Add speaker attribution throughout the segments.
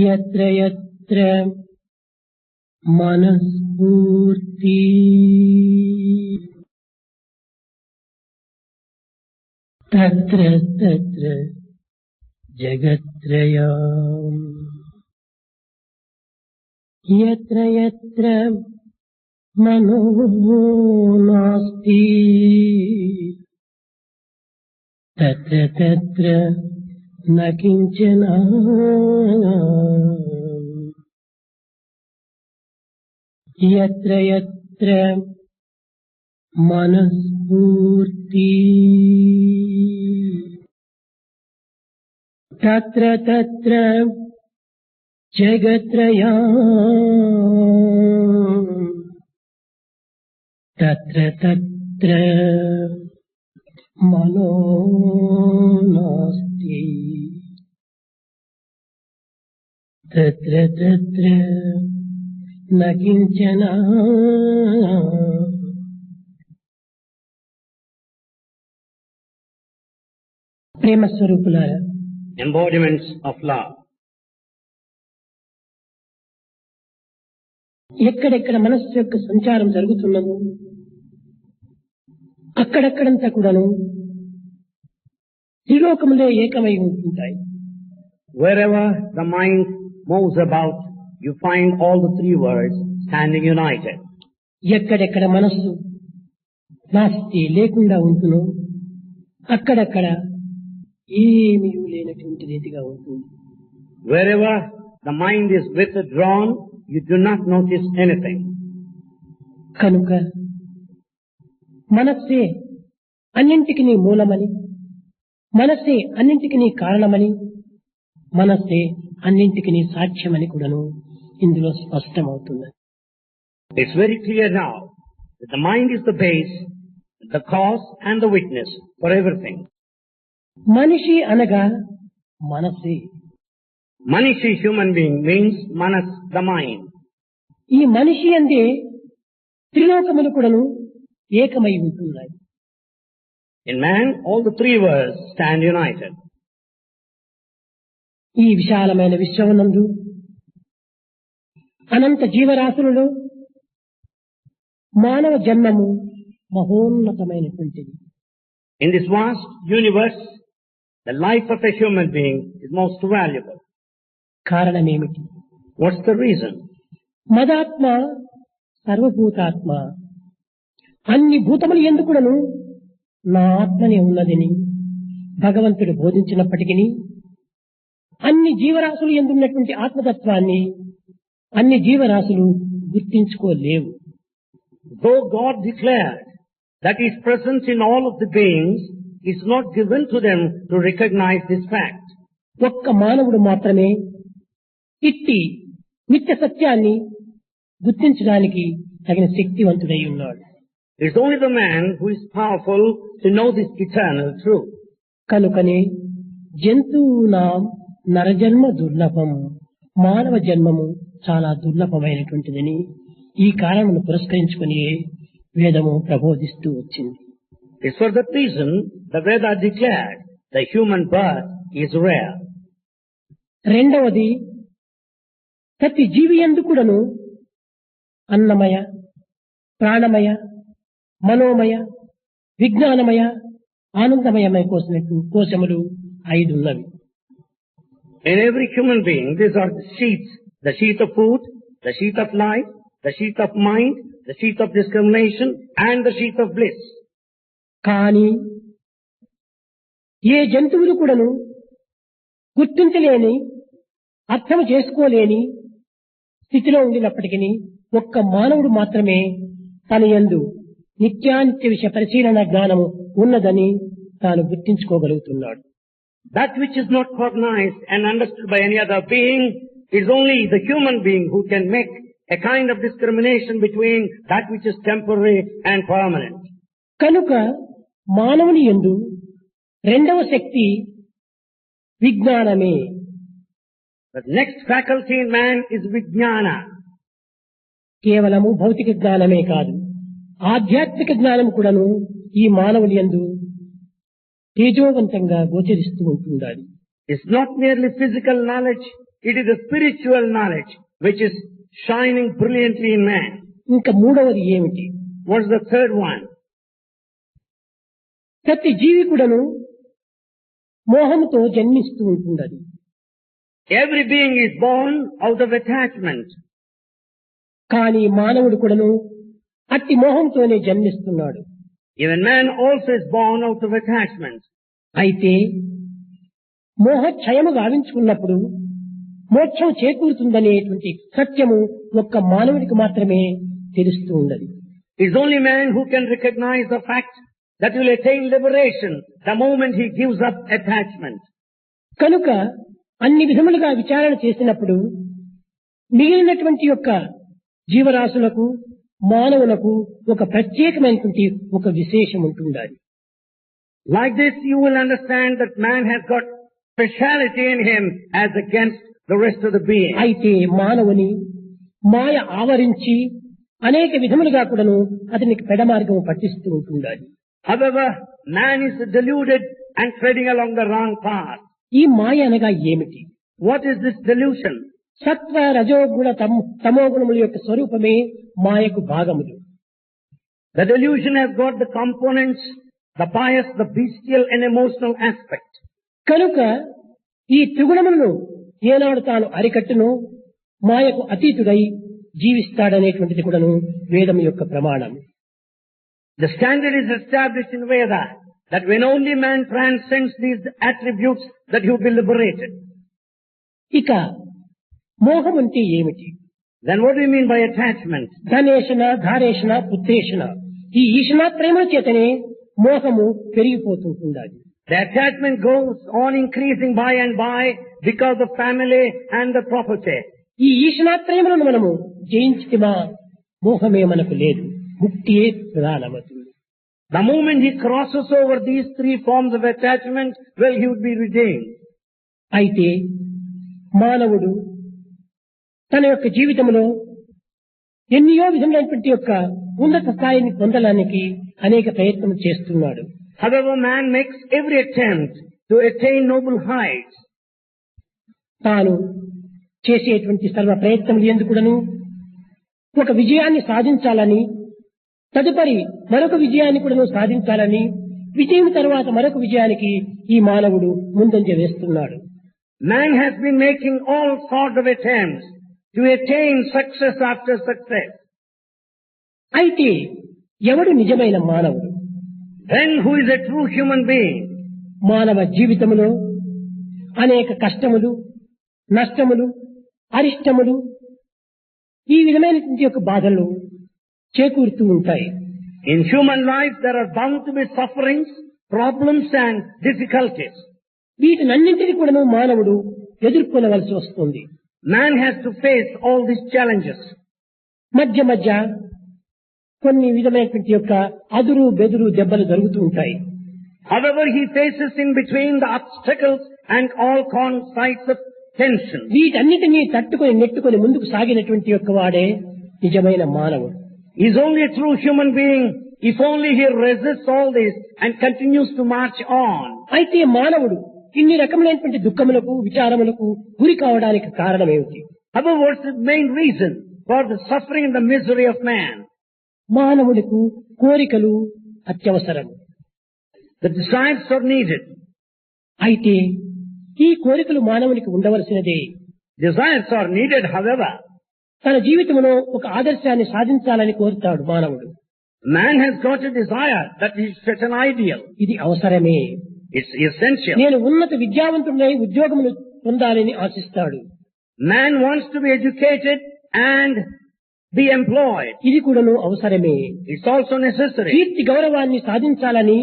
Speaker 1: యత్ర యత్ర మనస్ఫూర్తి తత్ర తత్ర జగత్రయం. యత్ర యత్ర మనో నాస్తి తత్ర తత్ర న కించన. యత్ర యత్ర మనస్ఫూర్తి తత్ర తత్ర జగత్రయం. తత్ర తత్ర మనో నాస్తి తత్ర తత్ర న కించన. ప్రేమ స్వరూపులారా,
Speaker 2: embodiments of love.
Speaker 1: ఎక్కడెక్కడ మనస్సు యొక్క సంచారం జరుగుతున్నదో అక్కడక్కడంతా కూడాను త్రిలోకములే ఏకమై ఉంటుంటాయి.
Speaker 2: Wherever the mind moves about, you find all the three worlds standing united.
Speaker 1: ఎక్కడెక్కడ మనస్సు నాస్తి లేకుండా ఉంటునో అక్కడక్కడ ఏమీ లేనటువంటి రీతిగా ఉంటుంది.
Speaker 2: Wherever the mind is withdrawn, you do not notice anything.
Speaker 1: కనుక మనస్సే అన్నింటికి మూలమని, మనస్సే అన్నింటికి కారణమని, మనస్సే అన్నింటికి సాక్ష్యమని కూడాను ఇందులో స్పష్టమవుతుంది.
Speaker 2: It's very clear now that the mind is the base, the cause and the witness for everything.
Speaker 1: మనిషి అనగా మనస్సే.
Speaker 2: Manishi, human being, means manas, the mind.
Speaker 1: ఈ మనిషి అంటే త్రిలోకములు కూడాను ఏకమై ఉంటున్నాయి.
Speaker 2: In man, all the three worlds stand united.
Speaker 1: ఈ విశాలమైన విశ్వమునందు అనంత జీవరాశులలో మానవ జన్మము మహోన్నతమైనటువంటిది.
Speaker 2: In this vast universe, the life of a human being is most valuable.
Speaker 1: కారణమేమిటి?
Speaker 2: What's the reason?
Speaker 1: మదాత్మ సర్వభూతాత్మ. అన్ని భూతములు ఎందుకుడను నా ఆత్మనే ఉన్నదని భగవంతుడు బోధించినప్పటికీ అన్ని జీవరాశులు ఎందున్నటువంటి ఆత్మతత్వాన్ని అన్ని జీవరాశులు గుర్తించుకోలేవు.
Speaker 2: Though God declared that His presence in all of the beings, is not given to them to recognize this fact.
Speaker 1: ఒక్క మానవుడు మాత్రమే ఇట్టి నిత్య సత్యాన్ని గుర్తించడానికి తగిన శక్తివంతుడై ఉన్నాడు.
Speaker 2: It's only the man who is powerful to know this eternal truth.
Speaker 1: కనుకనే జంతువునాం నరజన్మ దుర్లభం, మానవ జన్మము చాలా దుర్లభమైనటువంటిదని ఈ కారణమును పురస్కరించుకుని వేదము ప్రబోధిస్తూ వచ్చింది.
Speaker 2: It's for that reason the Veda declared the human birth is rare.
Speaker 1: రెండవది, ప్రతి జీవి యందు కూడాను అన్నమయ, ప్రాణమయ, మనోమయ, విజ్ఞానమయ, ఆనందమయమై కోశములు 5 ఉన్నవి.
Speaker 2: In every human being, these are the sheaths: the sheath of food, the sheath of life, the sheath of mind, the sheath of discrimination, and the sheath of bliss.
Speaker 1: కానీ ఏ జంతువులు కూడాను గుర్తించలేని, అర్థం చేసుకోలేని స్థితిలో ఉండినప్పటికీ ఒక్క మానవుడు మాత్రమే తన యందు నిత్యానిత్య విషయ పరిశీలన జ్ఞానము ఉన్నదని తాను గుర్తించుకోగలుగుతున్నాడు.
Speaker 2: That which is not cognized and understood by any other being is only the human being who can make a kind of discrimination between that which is temporary and permanent.
Speaker 1: కనుక మానవుని యందు రెండవ శక్తి విజ్ఞానమే.
Speaker 2: The next faculty in man is vijnana.
Speaker 1: కేవలము భౌతిక జ్ఞానమే కాదు, ఆధ్యాత్మిక జ్ఞానం కూడాను ఈ మానవుని యందు తేజోవంతంగా గోచరిస్తూ ఉంటుండాలి.
Speaker 2: It's not merely physical knowledge, It is the spiritual knowledge which is shining brilliantly in man.
Speaker 1: ఇంకా మూడవది ఏమిటి?
Speaker 2: What is the third one?
Speaker 1: ప్రతి జీవి కూడాను మోహంతో జన్మిస్తూ ఉంటుంది. అది
Speaker 2: Every being is born out of attachment.
Speaker 1: కానీ మానవుడు కూడాను అట్టి మోహంతోనే జన్మిస్తున్నాడు.
Speaker 2: Even man also is born out of attachment.
Speaker 1: అయితే మోహక్షయము గావించుకున్నప్పుడు మోక్షం చేకూరుతుందనేటువంటి సత్యము ఒక్క మానవుడికి మాత్రమే తెలుస్తూ ఉన్నది.
Speaker 2: It is only man who can recognize the fact that he will attain liberation the moment he gives up attachment.
Speaker 1: కనుక అన్ని విధములుగా విచారణ చేసినప్పుడు మిగిలినటువంటి యొక్క జీవరాశులకు మానవులకు ఒక ప్రత్యేకమైనటువంటి ఒక విశేషం ఉంటుండాలి.
Speaker 2: Like this you will understand that man has got speciality in him as against the rest of the beings.
Speaker 1: అయితే మానవుని మాయ ఆవరించి అనేక విధములుగా కూడాను అతనికి పెడమార్గం పట్టిస్తూ ఉంటుండాలి.
Speaker 2: However, man is deluded and treading along the wrong path.
Speaker 1: ఈ మాయ అనగా ఏమిటి?
Speaker 2: What is this delusion?
Speaker 1: సత్వ రజోగుణ తమో గుణముల యొక్క స్వరూపమే మాయకు భాగములు.
Speaker 2: The delusion has got the components, the pious, the bestial and emotional aspect.
Speaker 1: కనుక ఈ త్రిగుణములను ఏనాడు తాను అరికట్టును మాయకు అతీతుడై జీవిస్తాడనేటువంటిది కూడాను వేదం యొక్క ప్రమాణం.
Speaker 2: The standard is established in Veda that when only man transcends these attributes that he will be liberated.
Speaker 1: ఇక మోహం అంటే ఏమిటి?
Speaker 2: Then what do you mean by attachment?
Speaker 1: ధనేషణ ధారేషణ పుత్రేషణ ఈ ఈషణాత్రయముల చేతనే మోహము పెరిగిపోతుంటుంది.
Speaker 2: The attachment goes on increasing by and by because of family and the property.
Speaker 1: ఈ ఈషణాత్రయములను మనము జయించితిమా మోహమే మనకు లేదు, ముక్తియే ప్రధానమవుతుంది.
Speaker 2: The moment he crosses over these three forms of attachment, well, he would be redeemed.
Speaker 1: అయితే మానవుడు తన యొక్క జీవితంలో ఎన్నో విధమైనటువంటి యొక్క ఉన్నత స్థాయిని పొందడానికి అనేక ప్రయత్నం చేస్తున్నాడు.
Speaker 2: However, man makes every attempt to attain noble heights.
Speaker 1: తాను చేసేటువంటి సర్వ ప్రయత్నములు ఎందుకును ఒక విజయాన్ని సాధించాలని, తదుపరి మరొక విజయాన్ని కూడా సాధించాలని, విజయం తర్వాత మరొక విజయానికి ఈ మానవుడు ముందంజ వేస్తున్నాడు.
Speaker 2: Man has been making all sorts of attempts to attain success after success.
Speaker 1: అయితే ఎవడు నిజమైన మానవుడు?
Speaker 2: Then who is a true human being?
Speaker 1: మానవ జీవితంలో అనేక కష్టములు, నష్టములు, అరిష్టములు, ఈ విధమైనటువంటి యొక్క బాధలు చేకూరుతూ ఉంటాయి.
Speaker 2: In human life there are bound to be sufferings, problems and difficulties.
Speaker 1: వీటినన్నింటినీ కూడా మానవుడు ఎదుర్కొనవలసి వస్తుంది.
Speaker 2: Man has to face all these challenges.
Speaker 1: మధ్య మధ్య కొన్ని విధమైనటువంటి యొక్క అదురు బెదురు దెబ్బలు జరుగుతూ ఉంటాయి.
Speaker 2: However, he faces in between the obstacles and all sides of tension.
Speaker 1: వీటన్నిటినీ తట్టుకొని నెట్టుకొని ముందుకు సాగినటువంటి యొక్క వాడే నిజమైన మానవుడు.
Speaker 2: He is only a true human being if only he resists all this and continues to march on.
Speaker 1: అయితే మానవుడు ఇన్ని రకములైనటువంటి దుఃఖములకు విచారములకు గురి కావడానికి కారణం ఏమిటి?
Speaker 2: However, what's the main reason for the suffering and the misery of man?
Speaker 1: మానవులకు కోరికలు అత్యవసరం.
Speaker 2: The desires are needed.
Speaker 1: అయితే ఈ కోరికలు మానవునికి ఉండవలసినదే.
Speaker 2: Desires are needed, however.
Speaker 1: తన జీవితంలో ఒక ఆదర్శాన్ని సాధించాలని కోరుతాడు మానవుడు.
Speaker 2: Man has got a desire that he should set an ideal.
Speaker 1: ఇది అవసరమే.
Speaker 2: It's essential.
Speaker 1: నేను ఉన్నత విద్యావంతుడై ఉద్యోగమును పొందాలని ఆశిస్తాడు.
Speaker 2: Man wants to be educated and be employed.
Speaker 1: ఇది కూడాను అవసరమే.
Speaker 2: It's also necessary.
Speaker 1: కీర్తి గౌరవాన్ని సాధించాలని,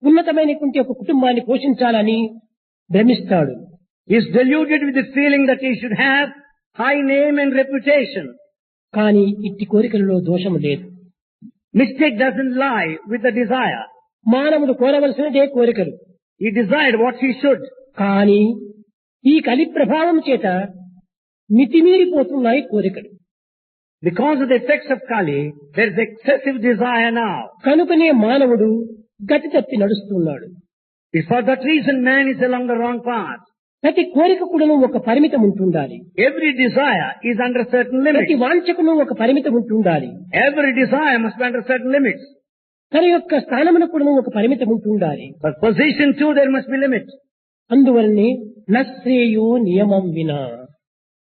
Speaker 1: ఉన్నతమైనటువంటి ఒక కుటుంబాన్ని పోషించాలని భ్రమిస్తాడు.
Speaker 2: He is deluded with the feeling that he should have high name and reputation.
Speaker 1: కానీ ఇట్టి కోరికలలో దోషము లేదు.
Speaker 2: Mistake doesn't lie with the desire.
Speaker 1: మానవుడు కోరవలసినదే కోరికలు.
Speaker 2: He desired what he should.
Speaker 1: కానీ ఈ కలి ప్రభావం చేత మితిమీరిపోతున్నాయి కోరికలు.
Speaker 2: Because of the effects of Kali, there is excessive desire now.
Speaker 1: కనుకనే మానవుడు గతి తప్పి నడుస్తున్నాడు.
Speaker 2: It's for that reason man is along the wrong path.
Speaker 1: ప్రతి కోరిక కూడాను ఒక పరిమితం ఉంటుండాలి.
Speaker 2: Every desire is under certain limits.
Speaker 1: ప్రతి వాంఛకును ఒక పరిమితం ఉంటుండాలి.
Speaker 2: Every desire must be under certain limits.
Speaker 1: తన యొక్క స్థానమును కూడాను ఒక పరిమితం ఉంటుండాలి.
Speaker 2: For position too there must be limits.
Speaker 1: అందువలనే నశ్రేయో నియమం వినా,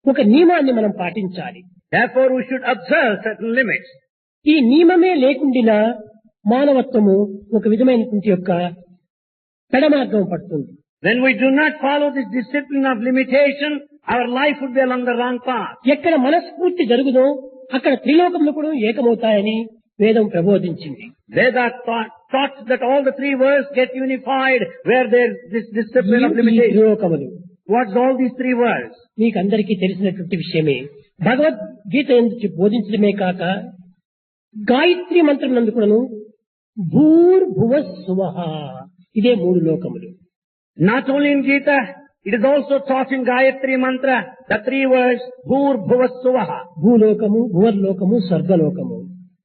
Speaker 1: ఒక నియమాన్ని మనం పాటించాలి.
Speaker 2: Therefore we should observe certain limits.
Speaker 1: ఈ నియమమే లేకుండా మానవత్వము ఒక విధమైనటువంటి యొక్క పెడమార్గం పడుతుంది.
Speaker 2: When we do not follow this discipline of limitation, our life would be along the wrong path.
Speaker 1: ఎక్కడ మనస్ఫూర్తి జరుగుదో అక్కడ త్రిలోకములు కూడా ఏకమవుతాయని వేదం ప్రబోధించింది.
Speaker 2: Veda taught that all the three worlds get unified where there is this discipline of
Speaker 1: ఈ
Speaker 2: limitation.
Speaker 1: త్రిలోకములు
Speaker 2: What's all these three worlds?
Speaker 1: మీకందరికీ తెలిసినటువంటి విషయమే. భగవద్గీత ఎందుకు బోధించడమే కాక గాయత్రి మంత్రం నందు కూడాను భూర్భువ స్వః, ఇదే మూడు లోకములు.
Speaker 2: Not only in Gita, it is also taught in Gayatri Mantra, the three words, Bhur Bhuva Suvaha.
Speaker 1: భూలోకము, భువర్లోకము, స్వర్గలోకము.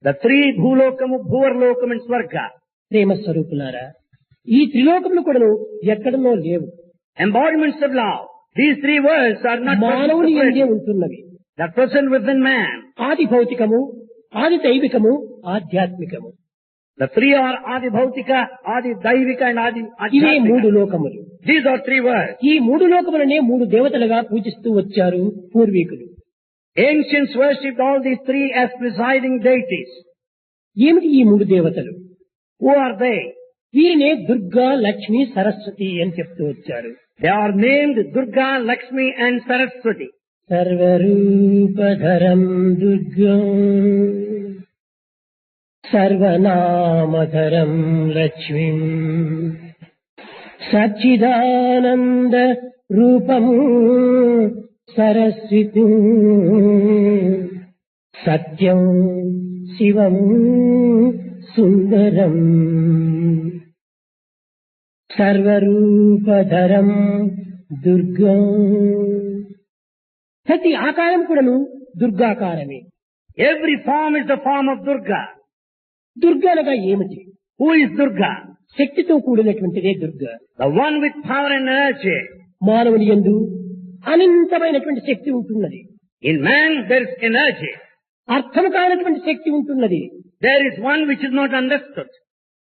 Speaker 2: The three Bhulokamu, Bhuvarlokamu and Swarga.
Speaker 1: ప్రేమ స్వరూపులారా, ఈ త్రిలోకములు కూడాను ఎక్కడనో లేవు.
Speaker 2: Embodiments of love. These three words are not
Speaker 1: మానవుని
Speaker 2: present.
Speaker 1: ఎందే ఉంటున్నవి.
Speaker 2: They are present within man.
Speaker 1: ఆది భౌతికము, ఆది దైవికము, ఆధ్యాత్మికము.
Speaker 2: The three are Adi Bhautika, Adi Daivika and Adi
Speaker 1: ఇవే మూడు
Speaker 2: Adhyatmika.
Speaker 1: లోకములు.
Speaker 2: These are three words.
Speaker 1: ఈ మూడు లోకములనే మూడు దేవతలుగా పూజిస్తూ వచ్చారు పూర్వీకులు.
Speaker 2: Ancients worshipped all these three as presiding deities.
Speaker 1: ఏమిటి ఈ మూడు దేవతలు?
Speaker 2: Who are they?
Speaker 1: వీరినే Durga, Lakshmi, Saraswati అని చెప్తూ వచ్చారు.
Speaker 2: They are named Durga, Lakshmi and Saraswati.
Speaker 1: సర్వరూపధరం దుర్గం, సర్వనామధరం లక్ష్మీం, సచ్చిదానంద రూపము సరస్వతి, సత్యం శివం సుందరం, సర్వరూపధరం దుర్గం. ప్రతి ఆకారం కూడాను దుర్గాకారమే.
Speaker 2: Every form is the form of Durga.
Speaker 1: Durga అనగా ఏమిటి?
Speaker 2: Who is Durga?
Speaker 1: శక్తితో కూడినటువంటిదే Durga.
Speaker 2: The one with power and energy.
Speaker 1: మానవుని యందు అనంతమైనటువంటి శక్తి ఉంటున్నది.
Speaker 2: In man there is energy.
Speaker 1: అర్థం కానటువంటి శక్తి ఉంటున్నది.
Speaker 2: There is one which is not understood.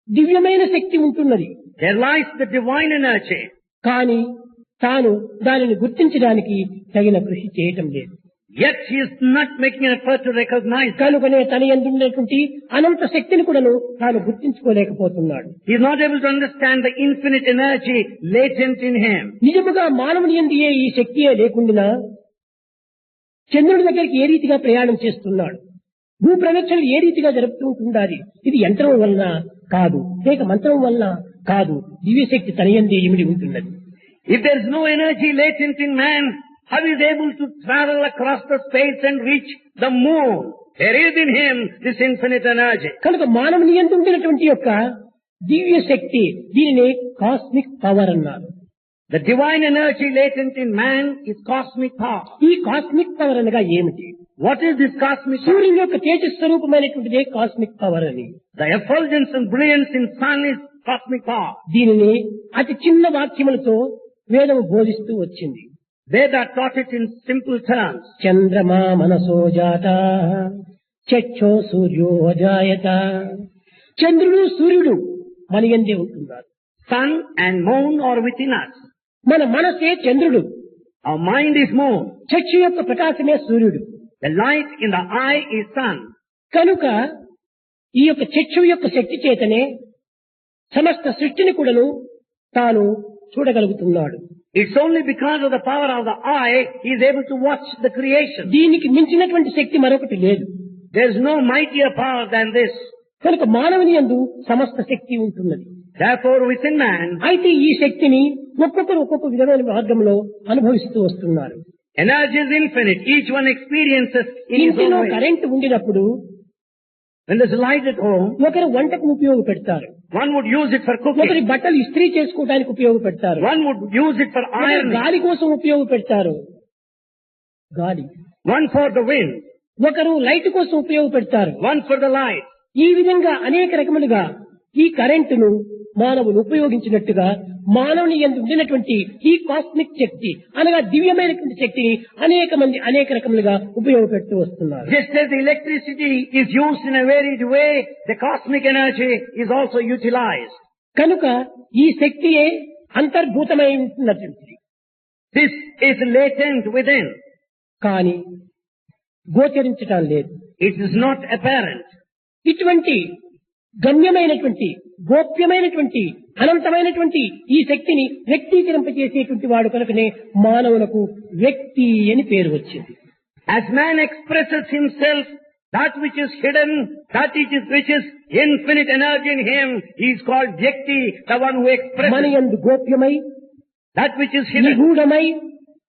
Speaker 1: దివ్యమైన శక్తి ఉంటున్నది.
Speaker 2: There lies the divine energy.
Speaker 1: కానీ తాను దానిని గుర్తించడానికి తగిన కృషి చేయటం లేదు.
Speaker 2: Yet he is not making an effort to recognize that.
Speaker 1: కనుకనే తన యందు ఉన్నటువంటి అనంత శక్తిని కూడాను తాను గుర్తించుకోలేకపోతున్నాడు.
Speaker 2: He is not able to understand the infinite energy latent in him.
Speaker 1: నిజముగా మానవుని యందు ఈ శక్తియే లేకుండా చంద్రుడి దగ్గరికి ఏ రీతిగా ప్రయాణం చేస్తున్నాడు, భూ ప్రదక్షిణలు ఏ రీతిగా జరుపుతూ ఉండాలి, ఇది యంత్రం వలన కాదు, లేక మంత్రం వలన కాదు, దివ్యశక్తి తన యందే ఇమిడి ఉంటున్నది.
Speaker 2: If there is no energy latent in man, how is he able to travel across the space and reach the moon? There is in him this infinite energy.
Speaker 1: కనుక మానవుని యందు ఉండినటువంటి యొక్క దివ్య శక్తి, దీనిని కాస్మిక్ పవర్ అన్నారు.
Speaker 2: The divine energy latent in man is cosmic power.
Speaker 1: ఈ cosmic power అనగా ఏమిటి?
Speaker 2: What is this cosmic power?
Speaker 1: సూర్యుని యొక్క తేజస్వరూపమైనటువంటిదే కాస్మిక్ పవర్ అని.
Speaker 2: The effulgence and brilliance in sun is cosmic power.
Speaker 1: దీనిని అతి చిన్న వాక్యములతో వేదం బోధిస్తూ వచ్చింది.
Speaker 2: Veda taught it in simple terms.
Speaker 1: చంద్రమా మనసో జాత చక్షో సూర్యో అజాయత. చంద్రుడు సూర్యుడు మన యందే ఉంటున్నారు.
Speaker 2: Sun and moon are within us.
Speaker 1: మన మనసే చంద్రుడు,
Speaker 2: Our mind is moon.
Speaker 1: Chakshu యొక్క ప్రకాశమే సూర్యుడు.
Speaker 2: The light in the eye is sun.
Speaker 1: కనుక ఈ యొక్క చక్షు యొక్క శక్తి చేతనే సమస్త సృష్టిని కూడాను తాను చూడగలుగుతున్నాడు.
Speaker 2: It's only because of the power of the eye he is able to watch the creation.
Speaker 1: దీనికి మించినటువంటి శక్తి మరొకటి లేదు.
Speaker 2: There is no mightier power than this.
Speaker 1: కనుక మానవుని యందు సమస్త శక్తి ఉంటున్నది.
Speaker 2: Therefore within man,
Speaker 1: అయితే ఈ శక్తిని ఒక్కొక్కరు ఒక్కొక్క విధమైన మార్గంలో అనుభవిస్తూ వస్తున్నారు.
Speaker 2: energy is infinite. Each one experiences in his
Speaker 1: ఇంటిలో
Speaker 2: own way.
Speaker 1: కరెంట్ ఉండినప్పుడు
Speaker 2: When there's light at home,
Speaker 1: ఒకరు వంటకు ఉపయోగపెడతారు,
Speaker 2: one would use it for
Speaker 1: ఒకరి
Speaker 2: cooking.
Speaker 1: బట్టలు ఇస్త్రీ చేసుకోవడానికి ఉపయోగపెడతారు,
Speaker 2: One would use it for
Speaker 1: ఒకరు
Speaker 2: ironing.
Speaker 1: గాలి కోసం ఉపయోగపెడతారు, గాలి.
Speaker 2: One for the wind.
Speaker 1: ఒకరు లైట్ కోసం ఉపయోగపెడతారు.
Speaker 2: One for the light.
Speaker 1: ఈ విధంగా అనేక రకములుగా ఈ కరెంటును మానవులు ఉపయోగించినట్టుగా మానవుని యందు ఉండినటువంటి ఈ కాస్మిక్ శక్తి అనగా దివ్యమైనటువంటి శక్తిని అనేక మంది అనేక రకములుగా ఉపయోగపెడుతూ వస్తున్నారు.
Speaker 2: Just as the electricity is used in a varied way, the cosmic energy is also utilized.
Speaker 1: కనుక ఈ శక్తియే అంతర్భూతమై ఉంటున్నటువంటిది.
Speaker 2: This is latent within.
Speaker 1: కానీ గోచరించటం లేదు.
Speaker 2: It is not apparent.
Speaker 1: ఇటువంటి గమ్యమైనటువంటి గోప్యమైనటువంటి అనంతమైనటువంటి ఈ శక్తిని వ్యక్తీకరింపజేసేటువంటి వాడు కనుకనే మానవులకు వ్యక్తి అని పేరు వచ్చింది.
Speaker 2: As man expresses himself, that which is hidden, which is infinite energy in him, he is called Vyakti, the one who
Speaker 1: మన
Speaker 2: expresses
Speaker 1: యందు గోప్యమై
Speaker 2: that which is hidden,
Speaker 1: నిగూఢమై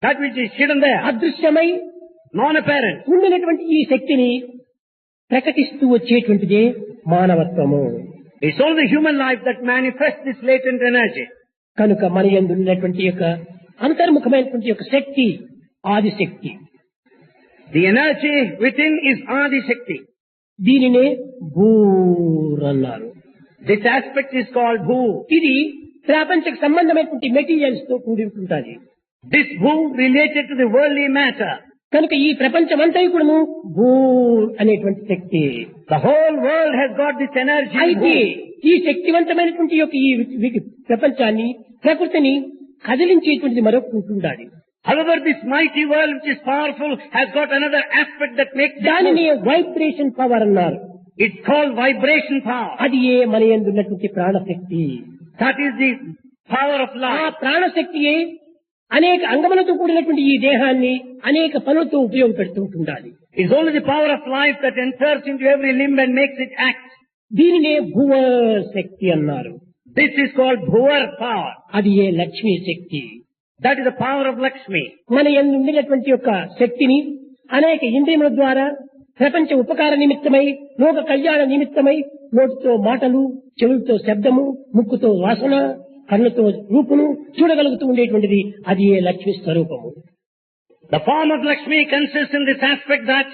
Speaker 2: that which is hidden there,
Speaker 1: అదృశ్యమై
Speaker 2: non-apparent.
Speaker 1: ఉండినటువంటి ఈ శక్తిని ప్రకటిస్తూ వచ్చేటువంటిదే మానవత్వము.
Speaker 2: It's only the human life that manifests this latent energy.
Speaker 1: కనుక మన యందు ఉన్నటువంటి యొక్క అంతర్ముఖమైనటువంటి యొక్క శక్తి Adishakti.
Speaker 2: The energy within is Adi Shakti.
Speaker 1: దీనినే భూర్ అన్నారు.
Speaker 2: This aspect is called Bhu.
Speaker 1: ఇది ప్రాపంచక సంబంధమైనటువంటి మెటీరియల్స్ తో కూడి ఉంటుంది.
Speaker 2: This Bhu related to the worldly matter.
Speaker 1: కనుక ఈ ప్రపంచమంతా కూడాను భూర్ అనేటువంటి శక్తి.
Speaker 2: The whole world has got this energy.
Speaker 1: అయితే ఈ శక్తివంతమైనటువంటి యొక్క ఈ ప్రపంచాన్ని ప్రకృతిని కదిలించేటువంటిది మరొకటి ఉంటుండాలి.
Speaker 2: However, this mighty world which is powerful has got another aspect that makes it
Speaker 1: దానిని
Speaker 2: move.
Speaker 1: వైబ్రేషన్ పవర్ అన్నారు.
Speaker 2: It's called vibration power.
Speaker 1: అది ఏ మన యందు ఉన్నటువంటి ప్రాణశక్తి.
Speaker 2: That is the power of
Speaker 1: ఆ
Speaker 2: life.
Speaker 1: ప్రాణశక్తియే అనేక అంగములతో కూడినటువంటి ఈ దేహాన్ని అనేక పనులతో ఉపయోగపెడుతూ ఉండాలి.
Speaker 2: It's only the power of life that enters into every limb and makes it act.
Speaker 1: దీనినే భువ శక్తి అన్నారు.
Speaker 2: This is called Bhuvar power.
Speaker 1: అది ఏ లక్ష్మీ శక్తి.
Speaker 2: That is the power of Lakshmi.
Speaker 1: మన యందు ఉండినటువంటి యొక్క శక్తిని అనేక ఇంద్రియముల ద్వారా ప్రపంచ ఉపకార నిమిత్తమై లోక కళ్యాణ నిమిత్తమై నోటితో మాటలు, చెవులతో శబ్దము, ముక్కుతో వాసన, కళ్ళతో రూపును చూడగలుగుతూ ఉండేటువంటిది అది ఏ లక్ష్మి స్వరూపము.
Speaker 2: The form of Lakshmi consists in this aspect that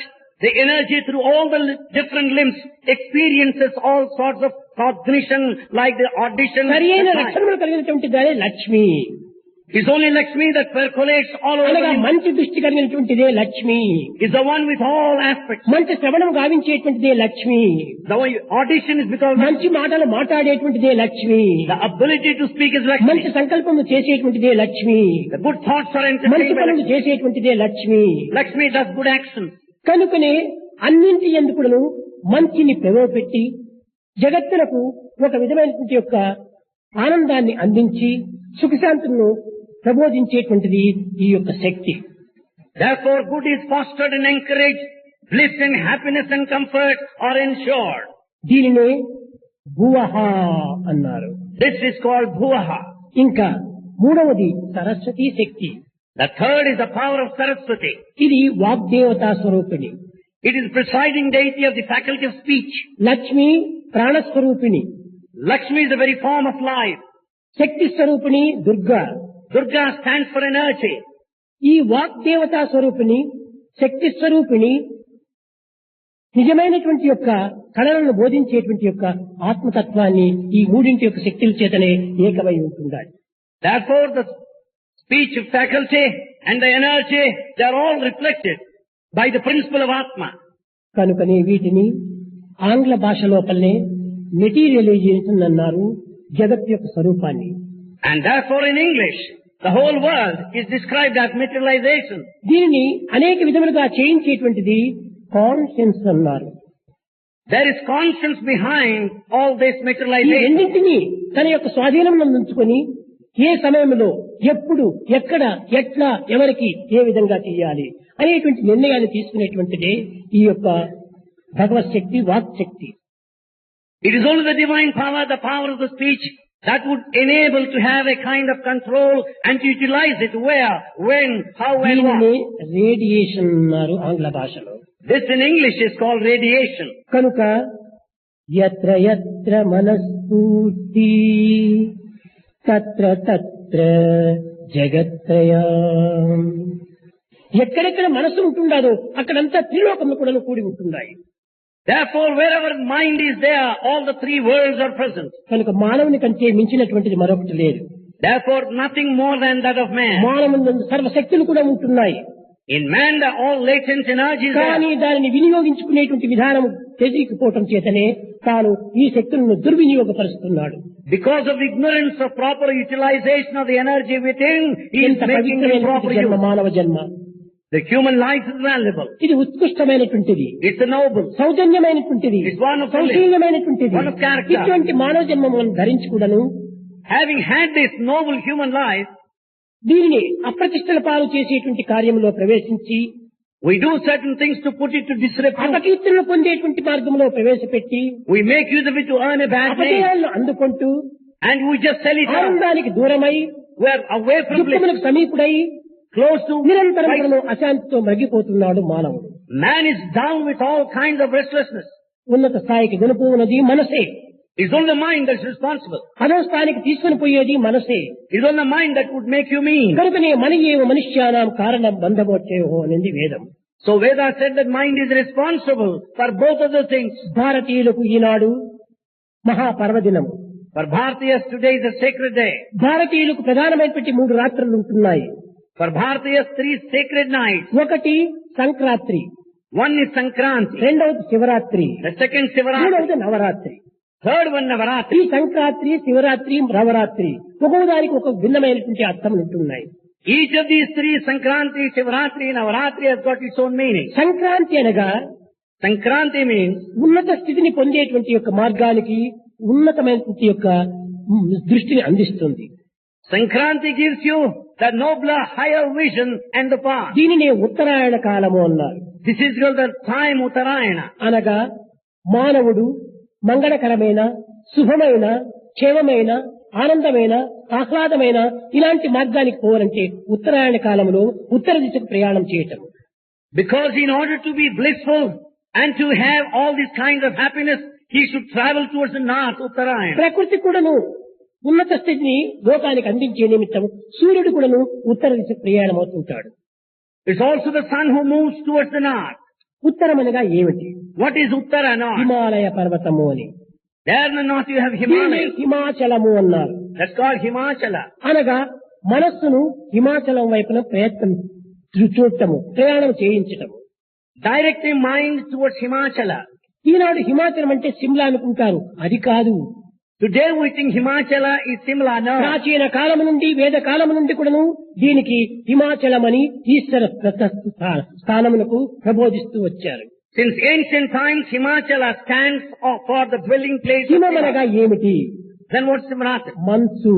Speaker 2: the energy through all the different limbs experiences all sorts of cognition like the audition.
Speaker 1: సరి అయిన
Speaker 2: the sight.
Speaker 1: లక్షణములు కలిగినటువంటి దానే Lakshmi.
Speaker 2: It's only Lakshmi that percolates all over
Speaker 1: అనగా
Speaker 2: the limbs.
Speaker 1: మంచి దృష్టి కలిగినటువంటిదే Lakshmi.
Speaker 2: Is the one with all aspects.
Speaker 1: మంచి శ్రవణం గావించేటువంటిదే Lakshmi.
Speaker 2: The one audition is because
Speaker 1: మంచి మాటలు మాట్లాడేటువంటిదే Lakshmi.
Speaker 2: the ability to speak is
Speaker 1: మంచి
Speaker 2: Lakshmi.
Speaker 1: సంకల్పము చేసేటువంటిదే Lakshmi.
Speaker 2: The good thoughts are
Speaker 1: మంచి
Speaker 2: entertained by
Speaker 1: పనులు
Speaker 2: Lakshmi.
Speaker 1: చేసేటువంటిదే Lakshmi.
Speaker 2: Lakshmi does good action.
Speaker 1: కనుకనే అన్నింటి ఎందుకును మంచిని ప్రవేశపెట్టి జగత్తులకు ఒక విధమైనటువంటి యొక్క ఆనందాన్ని అందించి సుఖశాంతులను ప్రబోధించేటువంటిది ఈ యొక్క శక్తి.
Speaker 2: Therefore, good is fostered and encouraged. Bliss and happiness and comfort are ensured.
Speaker 1: దీనినే భువహ అన్నారు.
Speaker 2: This is called Bhuvaha.
Speaker 1: ఇంకా మూడవది సరస్వతి శక్తి.
Speaker 2: The third is the power of Saraswati.
Speaker 1: ఇది వాగ్దేవతా స్వరూపిణి.
Speaker 2: It is presiding deity of the faculty of speech.
Speaker 1: Lakshmi ప్రాణస్వరూపిణి.
Speaker 2: Lakshmi is the very form of life.
Speaker 1: శక్తి స్వరూపిణి Durga.
Speaker 2: Durga stands for energy.
Speaker 1: ఈ వాగ్దేవతా స్వరూపిణి, శక్తి స్వరూపిణి నిజమైనటువంటి యొక్క కళలను బోధించేటువంటి యొక్క ఆత్మతత్వాన్ని ఈ మూడింటి యొక్క శక్తుల చేతనే ఏకమై ఉంటుండాలి.
Speaker 2: Therefore, the speech faculty and the energy, they are all reflected by the principle of Atma.
Speaker 1: కనుకనే వీటిని ఆంగ్ల భాష లోపలనే మెటీరియలైజేషన్ అన్నారు, జగత్ యొక్క స్వరూపాన్ని.
Speaker 2: And therefore in English, the whole world is described as materialization.
Speaker 1: దీనిని అనేక విధములుగా చేయించేటువంటిది కాన్షియన్స్ అన్నారు.
Speaker 2: There is conscience behind all this
Speaker 1: ఈ
Speaker 2: materialization.
Speaker 1: రెండింటినీ తన యొక్క స్వాధీనంలో ఉంచుకొని ఏ సమయంలో ఎప్పుడు ఎక్కడ ఎట్లా ఎవరికి ఏ విధంగా చేయాలి అనేటువంటి నిర్ణయాన్ని తీసుకునేటువంటిదే ఈ యొక్క భగవత్ శక్తి, వాక్ శక్తి.
Speaker 2: It is only the divine power, the power of the speech, that would enable to have a kind of control and to utilize it where, when, how and
Speaker 1: దీనిని
Speaker 2: what.
Speaker 1: రేడియేషన్ అన్నారు ఆంగ్ల భాషలో.
Speaker 2: This in English is called radiation.
Speaker 1: కనుక యత్ర యత్ర మనస్ఫూర్తి తత్ర తత్ర జగత్రయం. ఎక్కడెక్కడ మనసు ఉంటుండదో అక్కడంతా త్రిలోకములు కూడా కూడి ఉంటున్నాయి.
Speaker 2: Therefore, wherever mind is there, all the three worlds are present.
Speaker 1: కనుక మానవుని కంటే మించినటువంటిది మరొకటి లేదు.
Speaker 2: Therefore, nothing more than that of man.
Speaker 1: మానవుని సర్వశక్తులు కూడా ఉంటున్నాయి.
Speaker 2: In man, all latent energies
Speaker 1: కానీ
Speaker 2: there.
Speaker 1: దానిని వినియోగించుకునేటువంటి విధానం తెలియకపోవటం చేతనే తాను ఈ శక్తులను దుర్వినియోగపరుస్తున్నాడు.
Speaker 2: Because of ignorance of proper utilization of the energy within, he is
Speaker 1: ఎంత
Speaker 2: making improper
Speaker 1: పవిత్రమైనటువంటి జన్మ
Speaker 2: use.
Speaker 1: మానవ జన్మ.
Speaker 2: The human life is valuable.
Speaker 1: ఇది ఉత్కృష్టమైనటువంటిది,
Speaker 2: It's a noble.
Speaker 1: సౌజన్యమైనటువంటిది,
Speaker 2: It's one of
Speaker 1: సౌశీల్యమైనటువంటిది.
Speaker 2: one of character.
Speaker 1: ఇటువంటి మానవ జన్మములను ధరించి కూడాను
Speaker 2: Having had this noble human life,
Speaker 1: దీనిని అప్రతిష్టల పాలు చేసేటువంటి కార్యంలో ప్రవేశించి
Speaker 2: we do certain things to put it to disrepute.
Speaker 1: అపకీర్తులను పొందేటువంటి మార్గంలో ప్రవేశపెట్టి
Speaker 2: We make use of it to earn a bad name.
Speaker 1: అపజయాలను అందుకుంటూ
Speaker 2: And we just sell it out.
Speaker 1: ఆనందానికి దూరమై
Speaker 2: We are away from bliss,
Speaker 1: దుఃఖములకు సమీపుడై
Speaker 2: close to
Speaker 1: నిరంతరములను అశాంతితో మగ్గిపోతున్నాడు మానవుడు.
Speaker 2: Man is down with all kinds of restlessness.
Speaker 1: ఉన్నత స్థాయికి కొనుపోవున్నది మనసే,
Speaker 2: It's only the mind that's responsible.
Speaker 1: అదో స్థాయికి తీసుకుని పోయేది మనసే.
Speaker 2: It's only the mind that would make you mean.
Speaker 1: కనుకనే మన ఏవ మనుష్యానాం కారణం బంధమోచ్చేహో అనేది వేదం.
Speaker 2: So Veda said that mind is responsible for both of the things.
Speaker 1: భారతీయులకు ఈనాడు మహాపర్వదినము.
Speaker 2: For Bharatiyas, today is a sacred day.
Speaker 1: భారతీయులకు ప్రధానమైనటువంటి 3 రాత్రులు ఉంటున్నాయి.
Speaker 2: For Bharatiyas, 3 sacred nights.
Speaker 1: ఒకటి సంక్రాంతి,
Speaker 2: One is Sankranti.
Speaker 1: రెండవది శివరాత్రి,
Speaker 2: The second Sivaratri.
Speaker 1: మూడవది నవరాత్రి.
Speaker 2: Third one
Speaker 1: ఈ
Speaker 2: Navaratri.
Speaker 1: Sankranti, Shivaratri, Navratri ఒక్కొక్క దానికి ఒక భిన్నమైనటువంటి అర్థములు ఉంటున్నాయి.
Speaker 2: Each of these 3, Sankranti, Sivaratri, Navaratri, has got its own meaning.
Speaker 1: Sankranti అనగా
Speaker 2: Sankranti means
Speaker 1: ఉన్నత స్థితిని పొందేటువంటి యొక్క మార్గానికి ఉన్నతమైనటువంటి యొక్క దృష్టిని అందిస్తుంది.
Speaker 2: Sankranti gives you the nobler, higher vision and the path.
Speaker 1: దీనినే ఉత్తరాయణ కాలము అన్నారు.
Speaker 2: This is called the time Uttarayana.
Speaker 1: అనగా మానవుడు మంగళకరమైన, శుభమైన, క్షేమమైన, ఆనందమైన, ఆహ్లాదమైన ఇలాంటి మార్గానికి పోవాలంటే ఉత్తరాయణ కాలంలో ఉత్తర దిశకు ప్రయాణం చేయటం.
Speaker 2: Because in order to be blissful and to have all these kinds of happiness, he should travel towards the north, Uttarayana.
Speaker 1: ప్రకృతి కూడాను ఉన్నత స్థితిని లోకానికి అందించే నిమిత్తం సూర్యుడు కూడాను ఉత్తర దిశకు ప్రయాణం అవుతుంటాడు.
Speaker 2: It's also the sun who moves towards the north.
Speaker 1: ఉత్తరం అనగా ఏమిటి?
Speaker 2: What is Uttara north?
Speaker 1: Himalaya పర్వతము అని.
Speaker 2: There in the north you have
Speaker 1: దీన్ని
Speaker 2: Himalaya.
Speaker 1: హిమాచలము అన్నారు.
Speaker 2: That's called Himachala.
Speaker 1: అనగా మనస్సును హిమాచలం వైపున ప్రయత్నం చూడటము, ప్రయాణం చేయించటము.
Speaker 2: Directing mind towards Himachala.
Speaker 1: ఈనాడు హిమాచలం అంటే సిమ్లా అనుకుంటారు, అది కాదు.
Speaker 2: Today we think Himachala is Simla. No.
Speaker 1: ప్రాచీన కాలము నుండి, వేద కాలము నుండి కూడాను దీనికి హిమాచలం అని ఈశ్వర స్థానమునకు ప్రబోధిస్తూ వచ్చారు.
Speaker 2: Since ancient times, Himachala stands for the dwelling place of
Speaker 1: హిమం
Speaker 2: Shiva.
Speaker 1: అనగా ఏమిటి?
Speaker 2: Then what's Simrata?
Speaker 1: మనసు.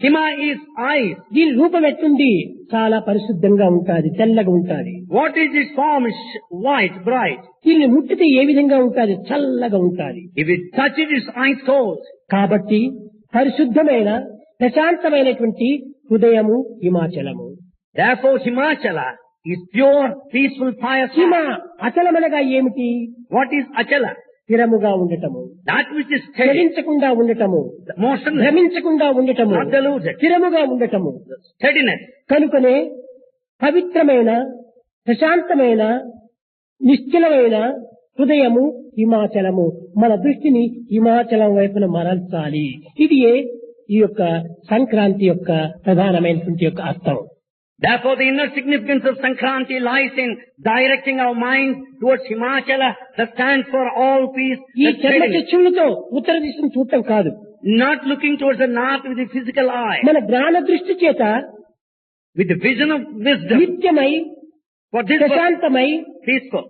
Speaker 2: Hima is eyes.
Speaker 1: దీని రూపం ఎట్లుంది? చాలా పరిశుద్ధంగా ఉంటాది, తెల్లగా ఉంటాది.
Speaker 2: What is its form? Is white, bright.
Speaker 1: దీన్ని ముట్టితే ఏ విధంగా ఉంటాది? చల్లగా ఉంటాది.
Speaker 2: If it touches, its eyes cold.
Speaker 1: కాబట్టి పరిశుద్ధమైన, ప్రశాంతమైనటువంటి హృదయము హిమాచలము.
Speaker 2: Therefore, Himachala is pure, peaceful, pious.
Speaker 1: Hima
Speaker 2: heart.
Speaker 1: అచలమనగా ఏమిటి?
Speaker 2: What is Achala?
Speaker 1: స్థిరముగా ఉండటము,
Speaker 2: That which is steady,
Speaker 1: చలించకుండా ఉండటము,
Speaker 2: motionless,
Speaker 1: భ్రమించకుండా ఉండటము,
Speaker 2: not deluded,
Speaker 1: స్థిరముగా ఉండటము.
Speaker 2: steadiness.
Speaker 1: కనుకనే పవిత్రమైన, ప్రశాంతమైన, నిశ్చలమైన హృదయము హిమాచలము. మన దృష్టిని హిమాచలం వైపున మరల్చాలి. ఇది ఈ యొక్క సంక్రాంతి యొక్క ప్రధానమైనటువంటి యొక్క అర్థం.
Speaker 2: Therefore, the inner significance of Sankranti lies in directing our mind towards Himachala, that stands for all peace,
Speaker 1: ఈ
Speaker 2: and
Speaker 1: చర్మ
Speaker 2: steadiness.
Speaker 1: చక్షులతో ఉత్తర దిశను చూడటం కాదు.
Speaker 2: Not looking towards the north with the physical eye,
Speaker 1: మన జ్ఞాన దృష్టి చేత
Speaker 2: with the vision of wisdom.
Speaker 1: నిత్యమై,
Speaker 2: For this was
Speaker 1: ప్రశాంతమై
Speaker 2: peaceful.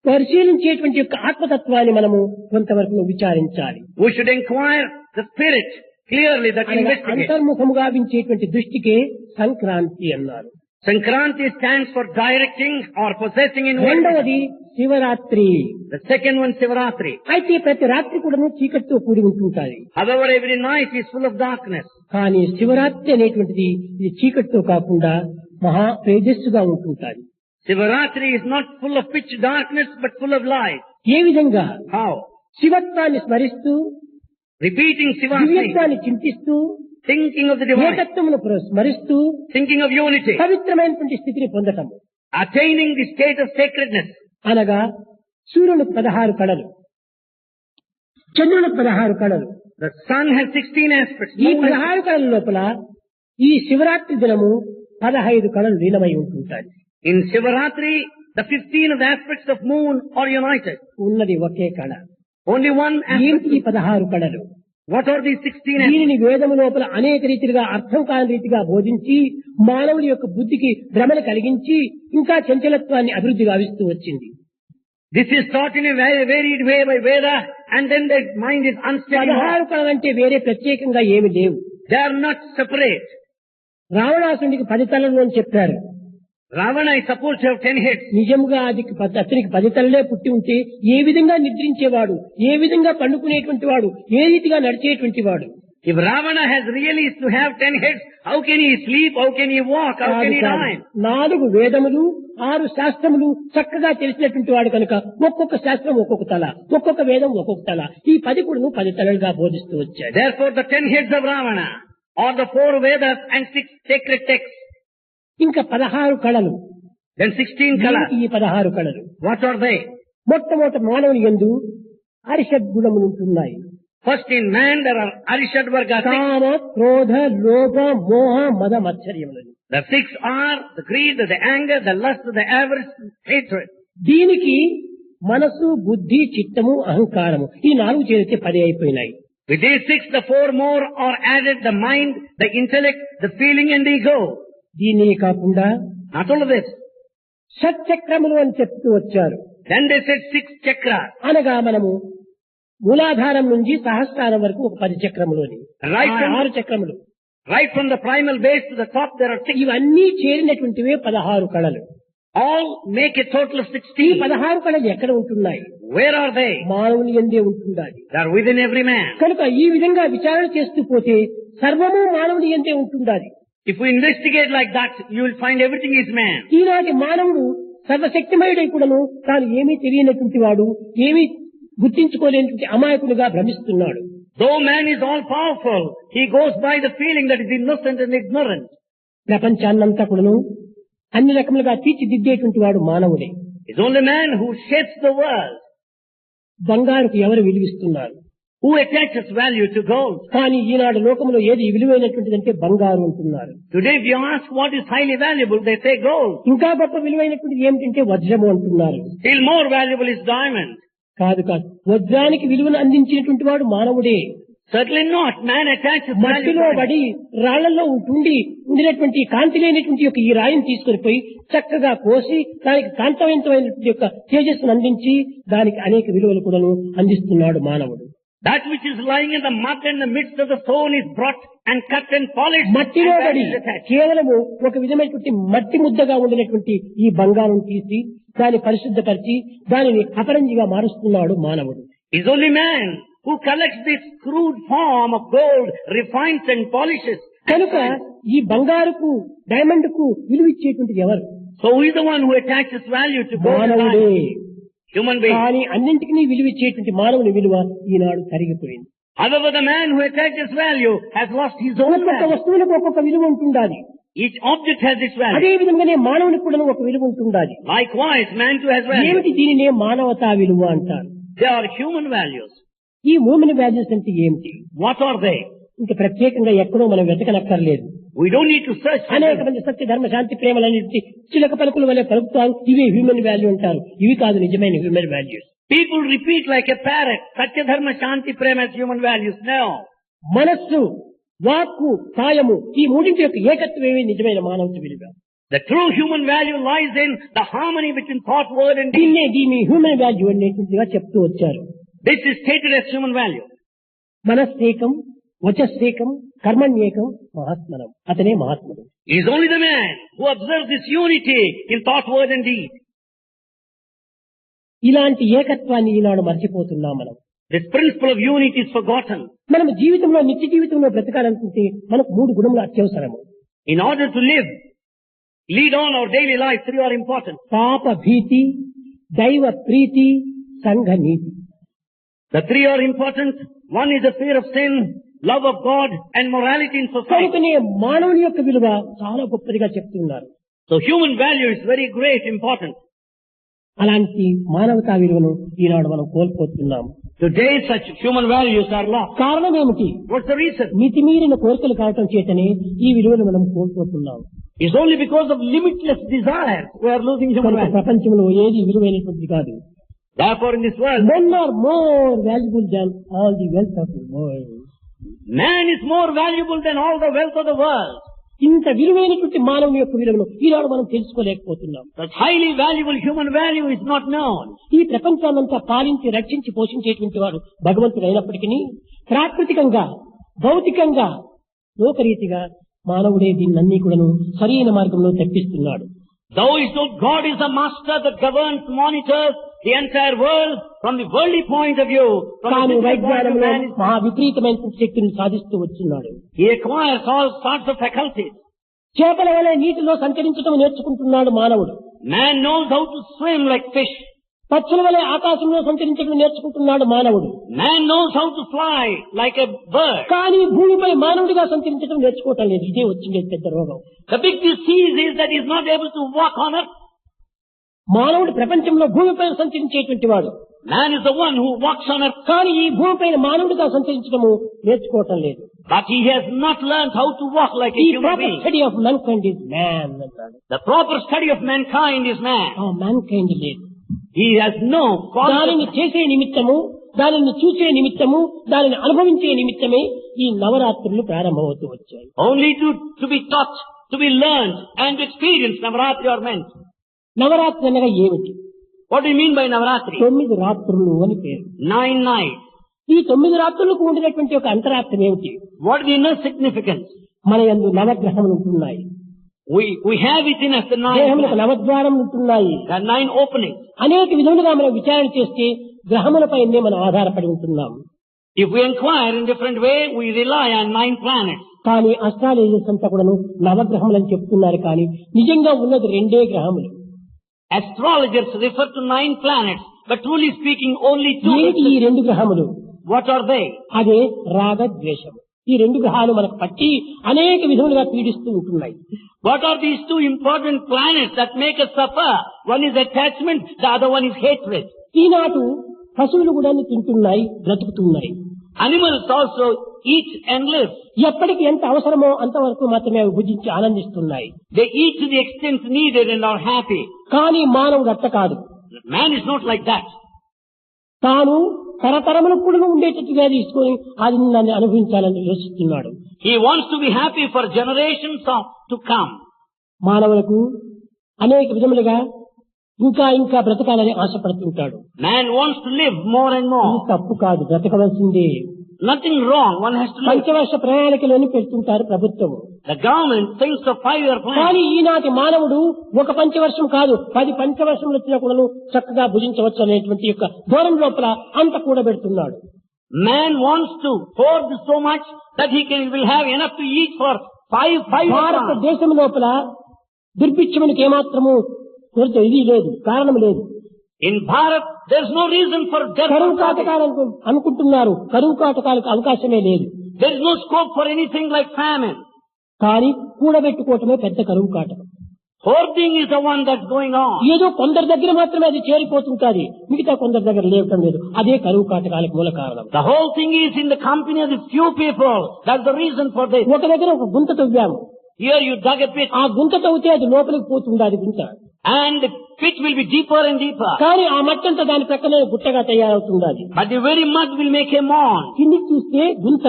Speaker 1: పరిశీలించేటువంటి యొక్క ఆత్మతత్వాన్ని మనము కొంతవరకు విచారించాలి.
Speaker 2: We should inquire the spirit clearly, that
Speaker 1: అనగా
Speaker 2: investigates.
Speaker 1: అంతర్ముఖముగా వించేటువంటి దృష్టికే సంక్రాంతి అన్నారు.
Speaker 2: Sankranti stands for directing or possessing in one.
Speaker 1: రెండవది Shivaratri.
Speaker 2: The second one, Sivaratri.
Speaker 1: అయితే ప్రతి రాత్రి కూడాను చీకటితో కూడి ఉంటుంటాయి.
Speaker 2: However, every night is full of darkness.
Speaker 1: కానీ శివరాత్రి అనేటువంటిది ఇది చీకటితో కాకుండా మహా తేజస్సుగా ఉంటుంటాది.
Speaker 2: Sivaratri is not full of pitch darkness, but full of light.
Speaker 1: ఏ విధంగా?
Speaker 2: How?
Speaker 1: శివత్వాన్ని స్మరిస్తూ,
Speaker 2: Repeating Shiva's name,
Speaker 1: దివ్యత్వాన్ని చింతిస్తూ,
Speaker 2: thinking of the divine,
Speaker 1: ఏకత్వమును స్మరిస్తూ
Speaker 2: thinking of unity,
Speaker 1: పవిత్రమైనటువంటి స్థితిని పొందటం.
Speaker 2: attaining the state of sacredness.
Speaker 1: అనగా సూర్యునికి 16 కళలు, చంద్రునికి 16 కళలు.
Speaker 2: The sun has 16 aspects.
Speaker 1: ఈ
Speaker 2: Moon has
Speaker 1: 16 కళల లోపల ఈ శివరాత్రి దినము 15 కళలు లీనమై ఉంటుంటాయి.
Speaker 2: In Shivaratri, the 15 of the aspects of moon are united.
Speaker 1: ఉన్నది ఒకే కళ.
Speaker 2: Only one
Speaker 1: ఏంటి
Speaker 2: aspect.
Speaker 1: ఈ 16 కళలు?
Speaker 2: What are these 16 aspects?
Speaker 1: దీనిని వేదము లోపల అనేక రీతిగా అర్థం కాని రీతిగా బోధించి మానవుని యొక్క బుద్ధికి భ్రమణ కలిగించి ఇంకా చంచలత్వాన్ని అభివృద్ధి గావిస్తూ వచ్చింది.
Speaker 2: This is taught in a very varied way by Veda, and then the mind is unsteady.
Speaker 1: 16 కళలంటే వేరే ప్రత్యేకంగా ఏమి లేవు.
Speaker 2: They are not separate.
Speaker 1: రావణాసుడికి 10 తలలు అని చెప్పారు.
Speaker 2: Ravana is supposed to have 10 heads.
Speaker 1: నిజముగా అతనికి 10 తలలే పుట్టి ఉంటే ఏ విధంగా నిద్రించేవాడు, ఏ విధంగా పండుకునేటువంటి వాడు, ఏ రీతిగా నడిచేటువంటి వాడు?
Speaker 2: If Ravana has really to have 10 heads, how can he sleep, how can he walk, how can he dine?
Speaker 1: 4 వేదములు 6 శాస్త్రములు చక్కగా తెలిసినటువంటి వాడు కనుక ఒక్కొక్క శాస్త్రం ఒక్కొక్క తల, ఒక్కొక్క వేదం ఒక్కొక్క తల, ఈ 10 కూడా 10 తలలుగా బోధిస్తూ వచ్చాడు.
Speaker 2: Therefore the 10 heads of Ravana are the 4 Vedas and 6 sacred texts.
Speaker 1: ఇంకా 16 కళలు.
Speaker 2: Then 16 colors.
Speaker 1: ఈ 16 కళలు
Speaker 2: What are they?
Speaker 1: మొట్టమొదటి మానవుని యందు అరిషడ్ గుణములు ఉంటున్నాయి.
Speaker 2: First in man there are Arishadvarga 6.
Speaker 1: కామ, క్రోధ, లోభ, మోహ, మద, మత్సర్యములు.
Speaker 2: The 6 are the greed, the anger, the lust, the avarice, hatred.
Speaker 1: దీనికి మనసు, బుద్ధి, చిత్తము, అహంకారము ఈ 4 చేరితే 10 అయిపోయినాయి.
Speaker 2: With these 6, the 4 more are added: the mind, the intellect, the feeling and the ego.
Speaker 1: దీని కాకుండా
Speaker 2: Not only this.
Speaker 1: షట్చక్రములు అని చెప్తూ వచ్చారు.
Speaker 2: Then they said 6 chakras.
Speaker 1: అనగా మనము మూలాధారం నుంచి సహస్రారం వరకు ఒక 10 చక్రములు,
Speaker 2: Right from-
Speaker 1: 6 చక్రములు,
Speaker 2: Right from the primal base to the top there are 6.
Speaker 1: ఇవన్నీ చేరినటువంటివే 16 కళలు.
Speaker 2: All make a total of
Speaker 1: ఈ
Speaker 2: 16.
Speaker 1: 16 కళలు ఎక్కడ ఉంటున్నాయి?
Speaker 2: Where are they?
Speaker 1: మానవుని యందే ఉంటుండాలి.
Speaker 2: They are within every man.
Speaker 1: కనుక ఈ విధంగా విచారణ చేస్తూ పోతే సర్వము మానవుని యందే ఉంటుండాలి.
Speaker 2: If we investigate like that, you will find everything is man.
Speaker 1: ఈనాటి మానవుడు సర్వశక్తిమయుడై కూడాను తాను ఏమీ తెలియనటువంటి వాడు, ఏమీ గుర్తించుకోలేనటువంటి అమాయకుడుగా భ్రమిస్తున్నాడు.
Speaker 2: Though man is all powerful, he goes by the feeling that is innocent and ignorant.
Speaker 1: ప్రపంచాన్నంతా కూడాను అన్ని రకములుగా తీర్చిదిద్దేటువంటి వాడు మానవుడే.
Speaker 2: It's only man who shapes the world.
Speaker 1: బంగారుకు ఎవరు విలువిస్తున్నారు?
Speaker 2: Who attaches value to gold?
Speaker 1: కానీ ఈనాడు లోకంలో ఏది విలువైనటువంటిదంటే బంగారు అంటున్నారు.
Speaker 2: Today if you ask what is highly valuable, they say gold.
Speaker 1: ఇంకా గొప్ప విలువైనటువంటిది ఏమిటంటే వజ్రము అంటున్నారు.
Speaker 2: Still more valuable is diamond.
Speaker 1: కాదు కాదు, వజ్రానికి విలువను అందించినటువంటి వాడు మానవుడే.
Speaker 2: Certainly not. Man attaches value
Speaker 1: మట్టిలో
Speaker 2: to it.
Speaker 1: పడి రాళ్లలో ఉండినటువంటి కాంతి లేనటువంటి యొక్క ఈ రాయిని తీసుకొని పోయి చక్కగా కోసి దానికి కాంతవంతమైనటువంటి యొక్క తేజస్సును అందించి దానికి అనేక విలువలు కూడా అందిస్తున్నాడు మానవుడు.
Speaker 2: That which is lying in the mud in the midst of the stone is brought and cut and polished.
Speaker 1: మట్టిలో
Speaker 2: and that
Speaker 1: పడి
Speaker 2: is attached.
Speaker 1: కేవలము ఒక విధమైనటువంటి మట్టి ముద్దగా ఉండినటువంటి ఈ బంగారం తీసి దాన్ని పరిశుద్ధపరిచి దానిని అపరంజిగా మారుస్తున్నాడు మానవుడు.
Speaker 2: It's only man who collects this crude form of gold, refines and polishes.
Speaker 1: కనుక ఈ బంగారుకు డైమండ్ కు విలువిచ్చేటువంటిది ఎవరు?
Speaker 2: So who is the one who attaches value to gold and
Speaker 1: మానవుడే.
Speaker 2: diamond? Human being.
Speaker 1: కానీ అన్నింటికీ విలువిచ్చేటువంటి మానవుని విలువ ఈనాడు తరిగిపోయింది.
Speaker 2: However, the man who attaches value has lost his own
Speaker 1: ఒక్కొక్క
Speaker 2: value.
Speaker 1: వస్తువులకు ఒక్కొక్క విలువ ఉంటుండాలి.
Speaker 2: Each object has its
Speaker 1: అదే
Speaker 2: value.
Speaker 1: విధంగానే మానవునికి కూడా ఒక విలువ ఉంటుండాలి.
Speaker 2: Likewise, man too has value.
Speaker 1: ఏమిటి దీనినే మానవతా విలువ అంటారు.
Speaker 2: They are human values.
Speaker 1: ఈ హ్యూమన్ వాల్యూస్ అంటే ఏమిటి?
Speaker 2: What are they?
Speaker 1: ఇంకా ప్రత్యేకంగా ఎక్కడో మనం వెతకనక్కర్లేదు.
Speaker 2: We don't need to search for
Speaker 1: అనేక
Speaker 2: them.
Speaker 1: మంది సత్య ధర్మ శాంతి ప్రేమలన్నింటి చిలక పలుకుల వల్ల పలుకుతారు. ఇవే హ్యూమన్ వాల్యూ అంటారు. ఇవి కాదు నిజమైన human values.
Speaker 2: People repeat like a parrot, Satya Dharma Shanti Prema as human values. No.
Speaker 1: మనస్సు, వాక్కు, కాయము ఈ మూడింటి యొక్క ఏకత్వమే నిజమైన మానవ విలువ.
Speaker 2: The true human value lies in the harmony between thought, word and deed.
Speaker 1: దీన్ని హ్యూమన్ వాల్యూ అనేటువంటిదిగా చెప్తూ వచ్చారు.
Speaker 2: This is stated as human value.
Speaker 1: మనస్సేకం, వచస్సేకం, కర్మణ్యేకం, మహాత్మనం. అతనే మహాత్ముడు.
Speaker 2: He is only the man who observes this unity in thought, word and deed.
Speaker 1: ఇలాంటి ఏకత్వాన్ని ఈనాడు మర్చిపోతున్నాం మనం.
Speaker 2: This principle of unity is forgotten.
Speaker 1: మనం జీవితంలో నిత్య జీవితంలో బ్రతకాలనుకుంటే మనకు 3 గుణములు అత్యవసరము.
Speaker 2: In order to lead on our daily life, 3 are important.
Speaker 1: పాప భీతి, దైవ ప్రీతి, సంఘ నీతి.
Speaker 2: The 3 are important. One is the fear of sin, love of God and morality in society.
Speaker 1: కనుకనే మానవుని యొక్క విలువ చాలా గొప్పదిగా చెప్తున్నారు.
Speaker 2: So human value is very great, important.
Speaker 1: అలాంటి మానవతా విలువను ఈనాడు మనం కోల్పోతున్నాం.
Speaker 2: Today such human values are lost.
Speaker 1: కారణం ఏమిటి?
Speaker 2: What's the reason?
Speaker 1: మితిమీరిన కోరికలు కావటం చేతనే ఈ విలువను మనం కోల్పోతున్నాం.
Speaker 2: It's only because of limitless desires we are losing human values.
Speaker 1: ప్రపంచంలో ఏది విలువైనటువంటిది కాదు.
Speaker 2: Therefore in this world,
Speaker 1: Men are more valuable than all the wealth of the world.
Speaker 2: man is more valuable than all the wealth of the world.
Speaker 1: ఇంత విలువైనటువంటి మానవుని యొక్క విలువను ఈనాడు మనం తెలుసుకోలేకపోతున్నాం.
Speaker 2: Such highly valuable human value is not known.
Speaker 1: ఈ ప్రపంచాన్నంతా పాలించి రక్షించి పోషించేటువంటి వాడు భగవంతుడు అయినప్పటికీ ప్రాకృతికంగా భౌతికంగా లోకరీతిగా మానవుడే దీన్నన్నీ కూడాను సరైన మార్గంలో తప్పిస్తున్నాడు.
Speaker 2: Though God is the master that governs, monitors the entire world from the worldly point of view,
Speaker 1: కానీ వైజ్ఞానంలో మహా విపరీతమైన శక్తిని సాధిస్తూ వచ్చున్నాడు.
Speaker 2: he acquires all sorts of faculties.
Speaker 1: చేపల వలె నీటిలో సంచరించడం నేర్చుకుంటున్నాడు మానవుడు.
Speaker 2: Man knows how to swim like fish.
Speaker 1: పక్షుల వలె ఆకాశంలో సంచరించడం నేర్చుకుంటున్నాడు మానవుడు.
Speaker 2: Man knows how to fly like a bird.
Speaker 1: కానీ భూమిపై మానవుడిగా సంచరించడం నేర్చుకోవటం లేదు. ఇదే వచ్చింది పెద్ద రోగం.
Speaker 2: The big disease is that he is not able to walk on earth.
Speaker 1: మానవుడు ప్రపంచంలో భూమిపై సంచరించేటువంటి వాడు.
Speaker 2: Man is the one who walks on earth.
Speaker 1: కానీ ఈ భూమిపైన మానవుడిగా సంచరించడము నేర్చుకోవటం లేదు.
Speaker 2: But he has not learned how to walk like a
Speaker 1: ఈ
Speaker 2: human
Speaker 1: proper
Speaker 2: being.
Speaker 1: Study of mankind is man అంటాడు.
Speaker 2: The proper study of mankind is man.
Speaker 1: ఆ mankind లేదు.
Speaker 2: He has no
Speaker 1: దానిని
Speaker 2: consciousness.
Speaker 1: చేసే నిమిత్తము, దానిని చూసే నిమిత్తము, దానిని అనుభవించే నిమిత్తమే ఈ నవరాత్రులు ప్రారంభమవుతూ వచ్చాయి.
Speaker 2: Only to be taught, to be learned and experienced Navaratri are meant.
Speaker 1: Navratri అనగా ఏమిటి?
Speaker 2: What do you mean by Navaratri?
Speaker 1: 9 రాత్రులు అని పేరు.
Speaker 2: 9 nights.
Speaker 1: ఈ 9 రాత్రులకు ఉండినటువంటి ఒక అంతరార్థం ఏమిటి?
Speaker 2: What is the inner significance?
Speaker 1: మన యందు నవగ్రహములు ఉంటున్నాయి.
Speaker 2: We have it in us the 9
Speaker 1: దేహములకు
Speaker 2: planets.
Speaker 1: నవద్వారం ఉంటున్నాయి.
Speaker 2: There are 9 openings.
Speaker 1: అనేక విధములుగా మనం విచారణ చేస్తే గ్రహములపైనే మనం ఆధారపడి ఉంటున్నాం.
Speaker 2: If we inquire in different way, we rely on 9 planets.
Speaker 1: కానీ అస్ట్రాలజర్స్ అంతా కూడాను నవగ్రహములని చెప్తున్నారు. కానీ నిజంగా ఉన్నది 2 గ్రహములు.
Speaker 2: Astrologers refer to 9 planets, but truly speaking only 2.
Speaker 1: ఏమిటి ఈ 2 గ్రహములు?
Speaker 2: What are they?
Speaker 1: అదే రాగద్వేషము. ఈ 2 గ్రహాలు మనకు పట్టి అనేక విధములుగా పీడిస్తూ ఉంటున్నాయి.
Speaker 2: What are these 2 important planets that make us suffer? One is attachment, the other one is hatred.
Speaker 1: ఈనాడు పశువులు కూడా తింటున్నాయి, బ్రతుకుతున్నాయి.
Speaker 2: Animals also eat and live.
Speaker 1: ఎప్పటికి ఎంత అవసరమో అంతవరకు మాత్రమే అవి భుజించి ఆనందిస్తున్నాయి.
Speaker 2: They eat to the extent needed and are happy.
Speaker 1: కానీ మానవుడు అట్ట కాదు.
Speaker 2: Man is not like that.
Speaker 1: తాను తరతరములకు కూడా ఉండేటట్టుగా తీసుకొని అది నన్ను అనుభవించాలని యోచిస్తున్నాడు.
Speaker 2: He wants to be happy for generations to come.
Speaker 1: మానవులకు అనేక విధములుగా ఇంకా ఇంకా బ్రతకాలని ఆశపడుతుంటాడు.
Speaker 2: Man wants to live more and
Speaker 1: ఇది
Speaker 2: more.
Speaker 1: తప్పు కాదు, బ్రతకవలసిందే.
Speaker 2: Nothing wrong. One has to live.
Speaker 1: పంచవర్ష ప్రణాళికలోని పెడుతుంటారు ప్రభుత్వం.
Speaker 2: The government thinks of 5-year plan.
Speaker 1: కానీ ఈనాటి మానవుడు ఒక పంచవర్షం కాదు 10 పంచవర్షములు వచ్చినా కూడా చక్కగా భుజించవచ్చు అనేటువంటి యొక్క దూరం లోపల అంత కూడబెడుతున్నాడు.
Speaker 2: Man wants to hoard so much that will have enough to eat for 5 years.
Speaker 1: భారతదేశం లోపల దుర్భిక్షమునికి ఏమాత్రము కొరత ఇది లేదు, కారణం లేదు.
Speaker 2: In Bharat, there is no reason for dearth
Speaker 1: కరువు
Speaker 2: or shortage.
Speaker 1: కాటకాలు అనుకుంటున్నారు. కరువు కాటకాలకు అవకాశమే లేదు.
Speaker 2: There is no scope for anything like famine.
Speaker 1: కానీ కూడబెట్టుకోవటమే పెద్ద కరువు కాటకం.
Speaker 2: Hoarding is the one that's going on.
Speaker 1: ఏదో కొందరి దగ్గర మాత్రమే అది చేరిపోతుంటాది, మిగతా కొందరి దగ్గర లేవటం లేదు. అదే కరువు కాటకాలకు మూల కారణం.
Speaker 2: The whole thing is in the company of the few people. That's the reason for this.
Speaker 1: ఒక దగ్గర ఒక గుంత తవ్వాము.
Speaker 2: Here you dug a pit,
Speaker 1: ఆ గుంత తవ్వితే అది లోపలికి పోతుంది, అది గుంత.
Speaker 2: and the pit will be deeper and deeper.
Speaker 1: కానీ ఆ మట్టి అంతా దాని ప్రక్కనే గుట్టగా తయారవుతుంది. అది
Speaker 2: But the very mud will make a mound.
Speaker 1: కిందికి చూస్తే గుంత,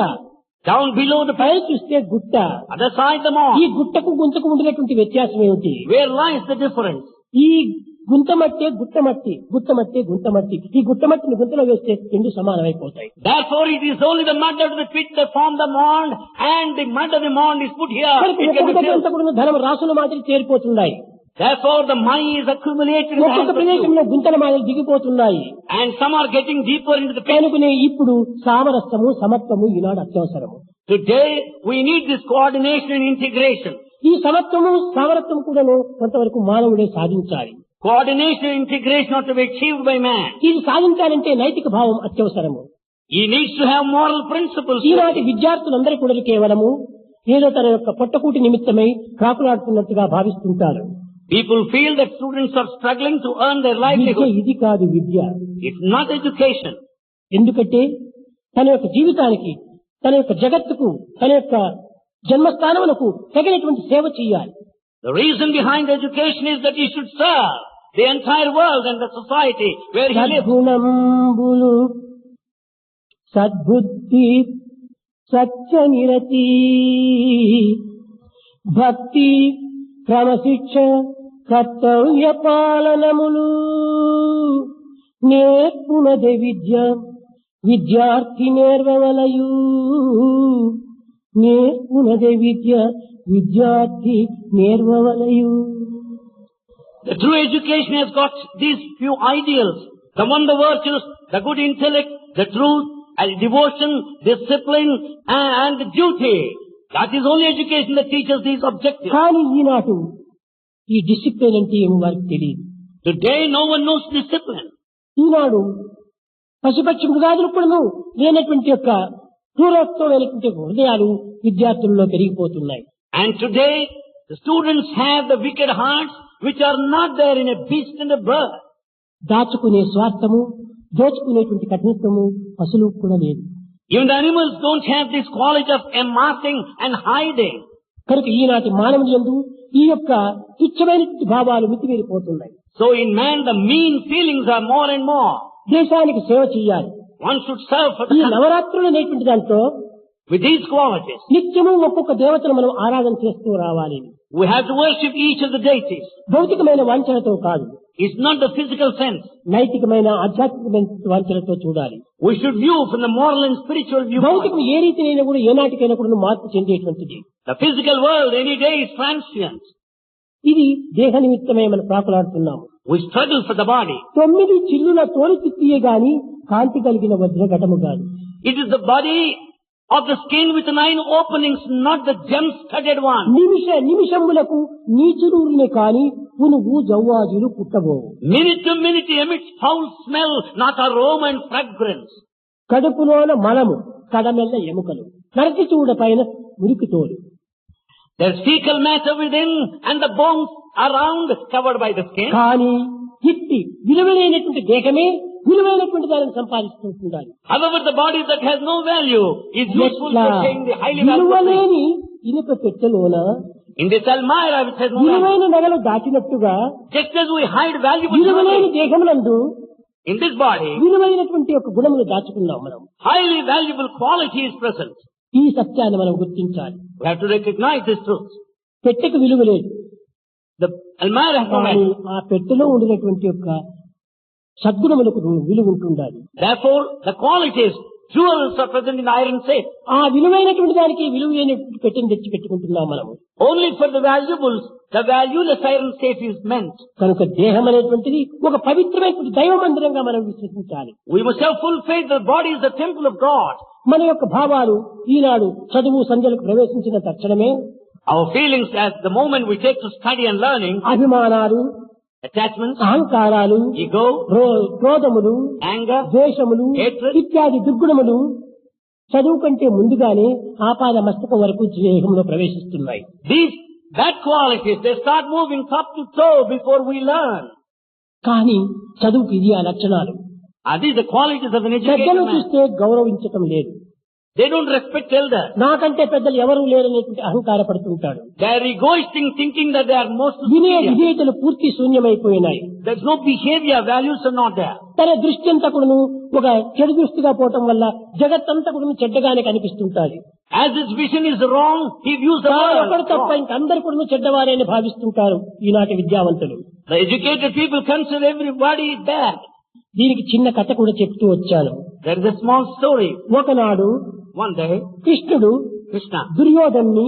Speaker 2: Down below the
Speaker 1: pi
Speaker 2: pit,
Speaker 1: చూస్తే గుట్ట.
Speaker 2: other side the
Speaker 1: ఈ
Speaker 2: mound.
Speaker 1: గుట్టకు గుంతకు ఉండినటువంటి వ్యత్యాసం ఏమిటి?
Speaker 2: Where lies the difference?
Speaker 1: ఈ గుంత మట్టి గుట్ట మట్టి, గుట్ట మట్టి గుంత మట్టి. ఈ గుట్ట మట్టిని గుంతలో వేస్తే 2 సమానమైపోతాయి.
Speaker 2: Therefore it is only the mud of the pit that form the mound, and the mud of the mound is put here.
Speaker 1: మనకి
Speaker 2: It can be
Speaker 1: ఒక్కొక్క
Speaker 2: filled.
Speaker 1: దగ్గర కూడా ధనం రాసుల మాదిరి చేరిపోతున్నాయి.
Speaker 2: Therefore the money is accumulated in the
Speaker 1: ఒక్కొక్క
Speaker 2: hands of few.
Speaker 1: ప్రదేశంలో గుంతల మాదిరి దిగిపోతున్నాయి.
Speaker 2: And some are getting deeper into the pit.
Speaker 1: కనుకనే ఇప్పుడు సామరస్యము సమత్వము ఈనాడు అత్యవసరము.
Speaker 2: Today we need this coordination and integration.
Speaker 1: ఈ సమత్వము సామరస్యం కూడాను కొంతవరకు మానవుడే సాధించాలి.
Speaker 2: Coordination and integration are to be achieved by man.
Speaker 1: ఇది సాధించాలంటే నైతిక భావం అత్యవసరము.
Speaker 2: He needs to have moral principles.
Speaker 1: ఈనాటి విద్యార్థులందరూ కూడా కేవలము ఏదో తన యొక్క పొట్టకూటి నిమిత్తమై కాకులాడుతున్నట్టుగా భావిస్తుంటారు.
Speaker 2: People feel that students are struggling to earn their
Speaker 1: Vidya
Speaker 2: livelihood.
Speaker 1: ఇది కాదు విద్య.
Speaker 2: It's not education.
Speaker 1: ఎందుకంటే తన యొక్క జీవితానికి, తన యొక్క జగత్తుకు, తన యొక్క జన్మస్థానములకు తగినటువంటి సేవ చేయాలి.
Speaker 2: The reason behind education is that he should serve the entire world and the society where he lives.
Speaker 1: సద్గుణంబులు, సద్బుద్ధి, సత్యనిరతి, భక్తి, క్రమశిక్ష, కర్తవ్య పాలనములు నేర్పునదే విద్య, విద్యార్థి నేర్వవలయు. నేర్పునదే విద్య, విద్యార్థి నేర్వవలయు.
Speaker 2: The true education has got these few ideals. The wonder virtues, the good intellect, the truth, and devotion, discipline, and duty. That is only education that teaches these objectives.
Speaker 1: కానీ ఈనాడు ఈ discipline అంటే ఏమో వారికి తెలియదు.
Speaker 2: Today no one knows discipline.
Speaker 1: ఈనాడు పశుపక్షి మృగాదులు కూడా లేనటువంటి యొక్క క్రూరత్వమైనటువంటి హృదయాలు విద్యార్థుల్లో పెరిగిపోతున్నాయి.
Speaker 2: And today the students have the wicked hearts which are not there in a beast and a bird.
Speaker 1: దాచుకునే స్వార్థము, దోచుకునేటువంటి కఠినత్వము పశువులు కూడా లేదు.
Speaker 2: Even the animals don't have this quality of amassing and hiding.
Speaker 1: కనుక ఈనాటి మానవుని యందు ఈ యొక్క తుచ్చమైనటువంటి భావాలు మితిమీరిపోతున్నాయి.
Speaker 2: So in man the mean feelings are more and more.
Speaker 1: దేశానికి సేవ చేయాలి.
Speaker 2: One should serve for
Speaker 1: ఈ
Speaker 2: the country
Speaker 1: నవరాత్రులు అనేటువంటి దాంట్లో
Speaker 2: with these qualities.
Speaker 1: నిత్యము ఒక్కొక్క దేవతను మనం ఆరాధన చేస్తూ రావాలి.
Speaker 2: We have to worship each of the deities.
Speaker 1: భౌతికమైన వాంఛనతో కాదు,
Speaker 2: It's not the physical sense.
Speaker 1: నైతికమైన ఆధ్యాత్మికమైన వాంఛనతో చూడాలి.
Speaker 2: We should view from the moral and spiritual viewpoint.
Speaker 1: భౌతికం ఏ రీతినైనా కూడా ఏనాటికైనా కూడా మార్పు చెందేటువంటిది.
Speaker 2: The physical world any day is transient.
Speaker 1: ఇది దేహ నిమిత్తమే మనం ప్రాకులాడుతున్నాము.
Speaker 2: We struggle for the body.
Speaker 1: 9 చిల్లుల తోలి తిత్తియే గాని కాంతి కలిగిన వజ్రఘటము కాదు.
Speaker 2: It is the body of the skin with 9 openings, not the gem-studded one.
Speaker 1: నిమిషములకు నీచురూరినే కాని పునుగు జవ్వాజులు పుట్టబోవు.
Speaker 2: Minute to minute emits foul smell, not aroma and fragrance.
Speaker 1: కడుపులోన మలము, కడమెల్ల ఎముకలు, నరటి చూడ పైన మురికి తోలు.
Speaker 2: There's fecal matter within and the bones around covered by the skin.
Speaker 1: కానీ ఇట్టి విలువైనటువంటి దేహమే విలువైనటువంటి దానిని సంపాదిస్తుండాలి.
Speaker 2: However, the body that has no value is useful for saying the highly valuable things.
Speaker 1: విలువలేని ఇనుప పెట్టెలోన
Speaker 2: In this Almira which has no value,
Speaker 1: విలువైన నగలు దాచినట్టుగా
Speaker 2: just as we hide valuable
Speaker 1: విలువలేని
Speaker 2: jewelry,
Speaker 1: దేహమునందు
Speaker 2: in this body,
Speaker 1: విలువైనటువంటి యొక్క గుణములు దాచుకున్నాం మనం.
Speaker 2: highly valuable quality is present.
Speaker 1: ఈ సత్యాన్ని మనం గుర్తించాలి.
Speaker 2: We have to recognize this truth.
Speaker 1: పెట్టెకు విలువ లేదు,
Speaker 2: The Almira has no
Speaker 1: కానీ
Speaker 2: value.
Speaker 1: ఆ పెట్టెలో ఉండినటువంటి యొక్క సద్గుణములకు విలువ ఉంటుండాలి.
Speaker 2: Therefore, the qualities, jewels are present in iron safe.
Speaker 1: ఆ విలువైనటువంటి దానికి విలువైనటువంటి పెట్టెను తెచ్చి పెట్టుకుంటున్నాం మనము.
Speaker 2: Only for the valuables, the valueless iron safe is meant.
Speaker 1: కనుక దేహం అనేటువంటిది ఒక పవిత్రమైనటువంటి దైవ మందిరంగా మనం విశ్వసించాలి.
Speaker 2: We must have full faith that the body is the temple of God.
Speaker 1: మన యొక్క భావాలు ఈనాడు చదువు సంధ్యలకు ప్రవేశించిన తక్షణమే
Speaker 2: Our feelings at the moment we take to study and learning,
Speaker 1: అభిమానాలు,
Speaker 2: attachments,
Speaker 1: అహంకారాలు,
Speaker 2: ego,
Speaker 1: క్రోధములు,
Speaker 2: anger,
Speaker 1: ద్వేషములు
Speaker 2: hatred,
Speaker 1: ఇత్యాది దుర్గుణములు చదువు కంటే ముందుగానే ఆపాద మస్తకం వరకు దేహంలో ప్రవేశిస్తున్నాయి.
Speaker 2: these bad qualities, they start moving top to toe before we learn.
Speaker 1: కానీ చదువుకి ఇది ఆ లక్షణాలు.
Speaker 2: Are these the qualities of an educated
Speaker 1: పెద్దలు
Speaker 2: man?
Speaker 1: చూస్తే గౌరవించటం లేదు.
Speaker 2: They don't respect elders.
Speaker 1: నాకంటే పెద్దలు ఎవరూ లేరనేటువంటి అహంకారపడుతుంటాడు.
Speaker 2: They are egoistic, thinking that they are most
Speaker 1: వినయ
Speaker 2: superior.
Speaker 1: విధేయతలు పూర్తి శూన్యమైపోయినాయి.
Speaker 2: There's no behavior, values are not there.
Speaker 1: తన దృష్టి అంతా కూడా ఒక చెడు దృష్టిగా పోవటం వల్ల జగత్తంతా కూడా చెడ్డగానే కనిపిస్తుంటాది.
Speaker 2: As his vision is wrong, he views the
Speaker 1: ఒకడు
Speaker 2: world
Speaker 1: తప్ప
Speaker 2: wrong.
Speaker 1: ఇంకందరూ కూడా చెడ్డవారని భావిస్తుంటారు ఈనాటి విద్యావంతులు.
Speaker 2: The educated people consider everybody bad.
Speaker 1: దీనికి చిన్న కథ కూడా చెప్తూ వచ్చాను.
Speaker 2: There is a small story.
Speaker 1: ఒకనాడు
Speaker 2: One day,
Speaker 1: కృష్ణుడు
Speaker 2: Krishna.
Speaker 1: దుర్యోధన్ని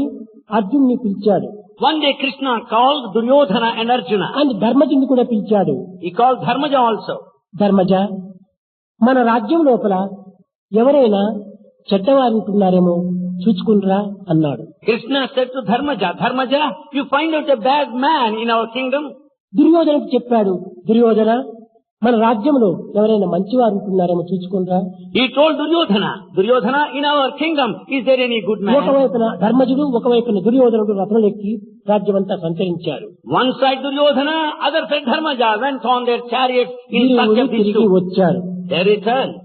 Speaker 1: అర్జున్ని పిలిచాడు.
Speaker 2: One day Krishna called Duryodhana and Arjuna.
Speaker 1: And ధర్మజుని కూడా పిలిచాడు.
Speaker 2: He called Dharmaja also.
Speaker 1: Dharmaja, మన రాజ్యం లోపల ఎవరైనా చెడ్డవారు ఉంటున్నారేమో చూచుకుంటురా అన్నాడు.
Speaker 2: Krishna said to Dharmaja, Dharmaja, you find out a bad man in our kingdom?
Speaker 1: దుర్యోధనకు చెప్పాడు, దుర్యోధన, మన రాజ్యంలో ఎవరైనా మంచివారు ఉంటున్నారేమో చూసుకుంటారా?
Speaker 2: He told Duryodhana, in our kingdom, is there any good man?
Speaker 1: ఒకవైపున ధర్మజుడు, ఒకవైపున దుర్యోధనుడు రథములెక్కి రాజ్యమంతా సంచరించారు.
Speaker 2: One side Duryodhana, other side Dharmaja went on their chariots in search of these
Speaker 1: తిరిగి
Speaker 2: two.
Speaker 1: వచ్చారు.
Speaker 2: They returned.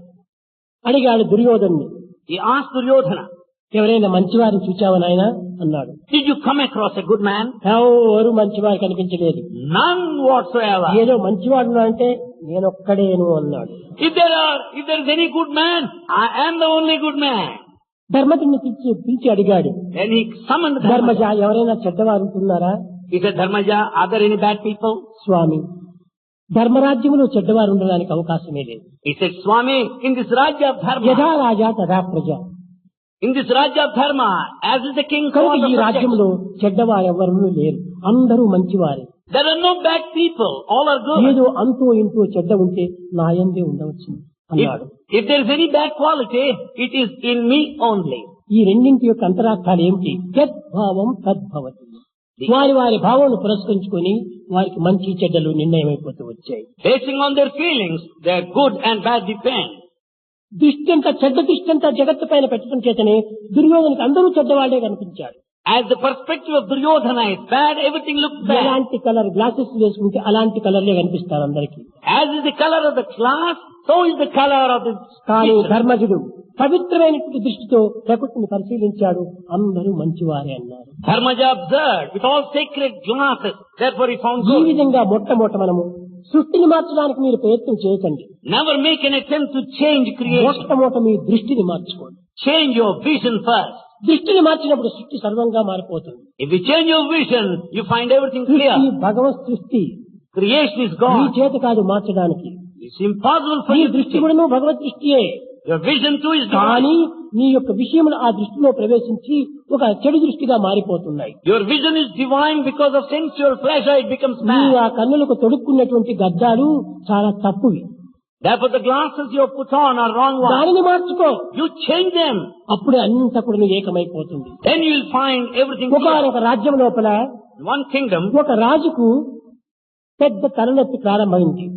Speaker 1: అడిగాడు దుర్యోధను,
Speaker 2: He asked Duryodhana,
Speaker 1: ఎవరైనా మంచివారిని చూచావా నాయనా అన్నాడు.
Speaker 2: did you come across a good man?
Speaker 1: ఎవరు మంచివారు కనిపించలేదు.
Speaker 2: None whatsoever.
Speaker 1: ఏదో మంచివాడు అంటే నేనొక్కడేను అన్నాడు.
Speaker 2: If there is any good man, I am the only good man.
Speaker 1: ధర్మజుడిని పిలిచి అడిగాడు.
Speaker 2: Then he summoned
Speaker 1: Dharmaja,
Speaker 2: Dharmaja.
Speaker 1: ఎవరైనా చెడ్డవారు ఉంటున్నారా?
Speaker 2: He said, Dharmaja, are there any bad people?
Speaker 1: స్వామి, ధర్మరాజ్యంలో చెడ్డవారు ఉండడానికి అవకాశమే లేదు.
Speaker 2: He said, Swami, in this Rajya of
Speaker 1: యథా
Speaker 2: Dharma,
Speaker 1: రాజా తథా ప్రజ.
Speaker 2: in this Rajya of Dharma, as is the king, so
Speaker 1: కనుక
Speaker 2: are the
Speaker 1: ఈ
Speaker 2: subjects.
Speaker 1: రాజ్యంలో చెడ్డవారు ఎవరు లేరు, అందరూ మంచివారే.
Speaker 2: There are no bad people, all are good.
Speaker 1: ఏదో అంతో ఇంతో చెడ్డ ఉంటే నాయందే ఉండవచ్చు అన్నాడు.
Speaker 2: If there is any bad quality, it is in me only.
Speaker 1: ఈ రెండింటి యొక్క అంతరార్థాలు ఏమిటి? యద్భావం తద్భవతి. వారి వారి భావాలను పురస్కరించుకొని వారికి మంచి చెడ్డలు నిర్ణయం అయిపోతూ వచ్చాయి.
Speaker 2: Basing on their feelings, their good and bad depend.
Speaker 1: దృష్టి అంతా చెడ్డ దృష్టి అంతా జగత్తు పైన పెట్టడం చేతనే దుర్యోధనకు అందరూ చెడ్డవాళ్లే కనిపించాడు.
Speaker 2: As the perspective of Duryodhana is bad, everything looks bad.
Speaker 1: ఎలాంటి కలర్ గ్లాసెస్ వేసుకుంటే అలాంటి కలర్లే కనిపిస్తారు అందరికి.
Speaker 2: As is the color of the glass, so is the color of the
Speaker 1: కానీ
Speaker 2: creature.
Speaker 1: ధర్మజుడు పవిత్రమైనటువంటి దృష్టితో ప్రకృతిని పరిశీలించాడు, అందరూ మంచివారే అన్నారు.
Speaker 2: Dharmaja observed with all sacred glasses, therefore he found
Speaker 1: ఈ
Speaker 2: good.
Speaker 1: విధంగా మొట్టమొదట మనము సృష్టిని మార్చడానికి మీరు ప్రయత్నం చేయకండి.
Speaker 2: Never make an attempt to change creation.
Speaker 1: మొట్టమొదట మీ దృష్టిని మార్చుకోండి.
Speaker 2: Change your vision first.
Speaker 1: దృష్టిని మార్చినప్పుడు సృష్టి సర్వంగా మారిపోతుంది.
Speaker 2: If you change your vision, you find everything
Speaker 1: సృష్టి
Speaker 2: clear.
Speaker 1: భగవత్ సృష్టి,
Speaker 2: Creation is
Speaker 1: ఈ
Speaker 2: God.
Speaker 1: చేత కాదు మార్చడానికి.
Speaker 2: It's impossible for
Speaker 1: నీ
Speaker 2: you to
Speaker 1: దృష్టి
Speaker 2: change.
Speaker 1: కూడా భగవత్ దృష్టియే.
Speaker 2: Your vision too is
Speaker 1: కానీ
Speaker 2: divine.
Speaker 1: నీ యొక్క విషయములు ఆ దృష్టిలో ప్రవేశించి ఒక చెడు దృష్టిగా మారిపోతున్నాయి.
Speaker 2: Your vision is divine because of sensual pleasure, it becomes
Speaker 1: నీవు ఆ
Speaker 2: bad.
Speaker 1: కన్నులకు తొడుక్కున్నటువంటి గద్దాలు చాలా తప్పువి.
Speaker 2: Therefore the glasses you have put on are wrong ones.
Speaker 1: దానిని మార్చుకో,
Speaker 2: You change them.
Speaker 1: అప్పుడే అంతా కూడా ఏకమైపోతుంది.
Speaker 2: Then you will find everything clear.
Speaker 1: ఒకనొక రాజ్యం లోపల
Speaker 2: In one kingdom,
Speaker 1: ఒక రాజుకు పెద్ద తలనొప్పి ప్రారంభమైంది.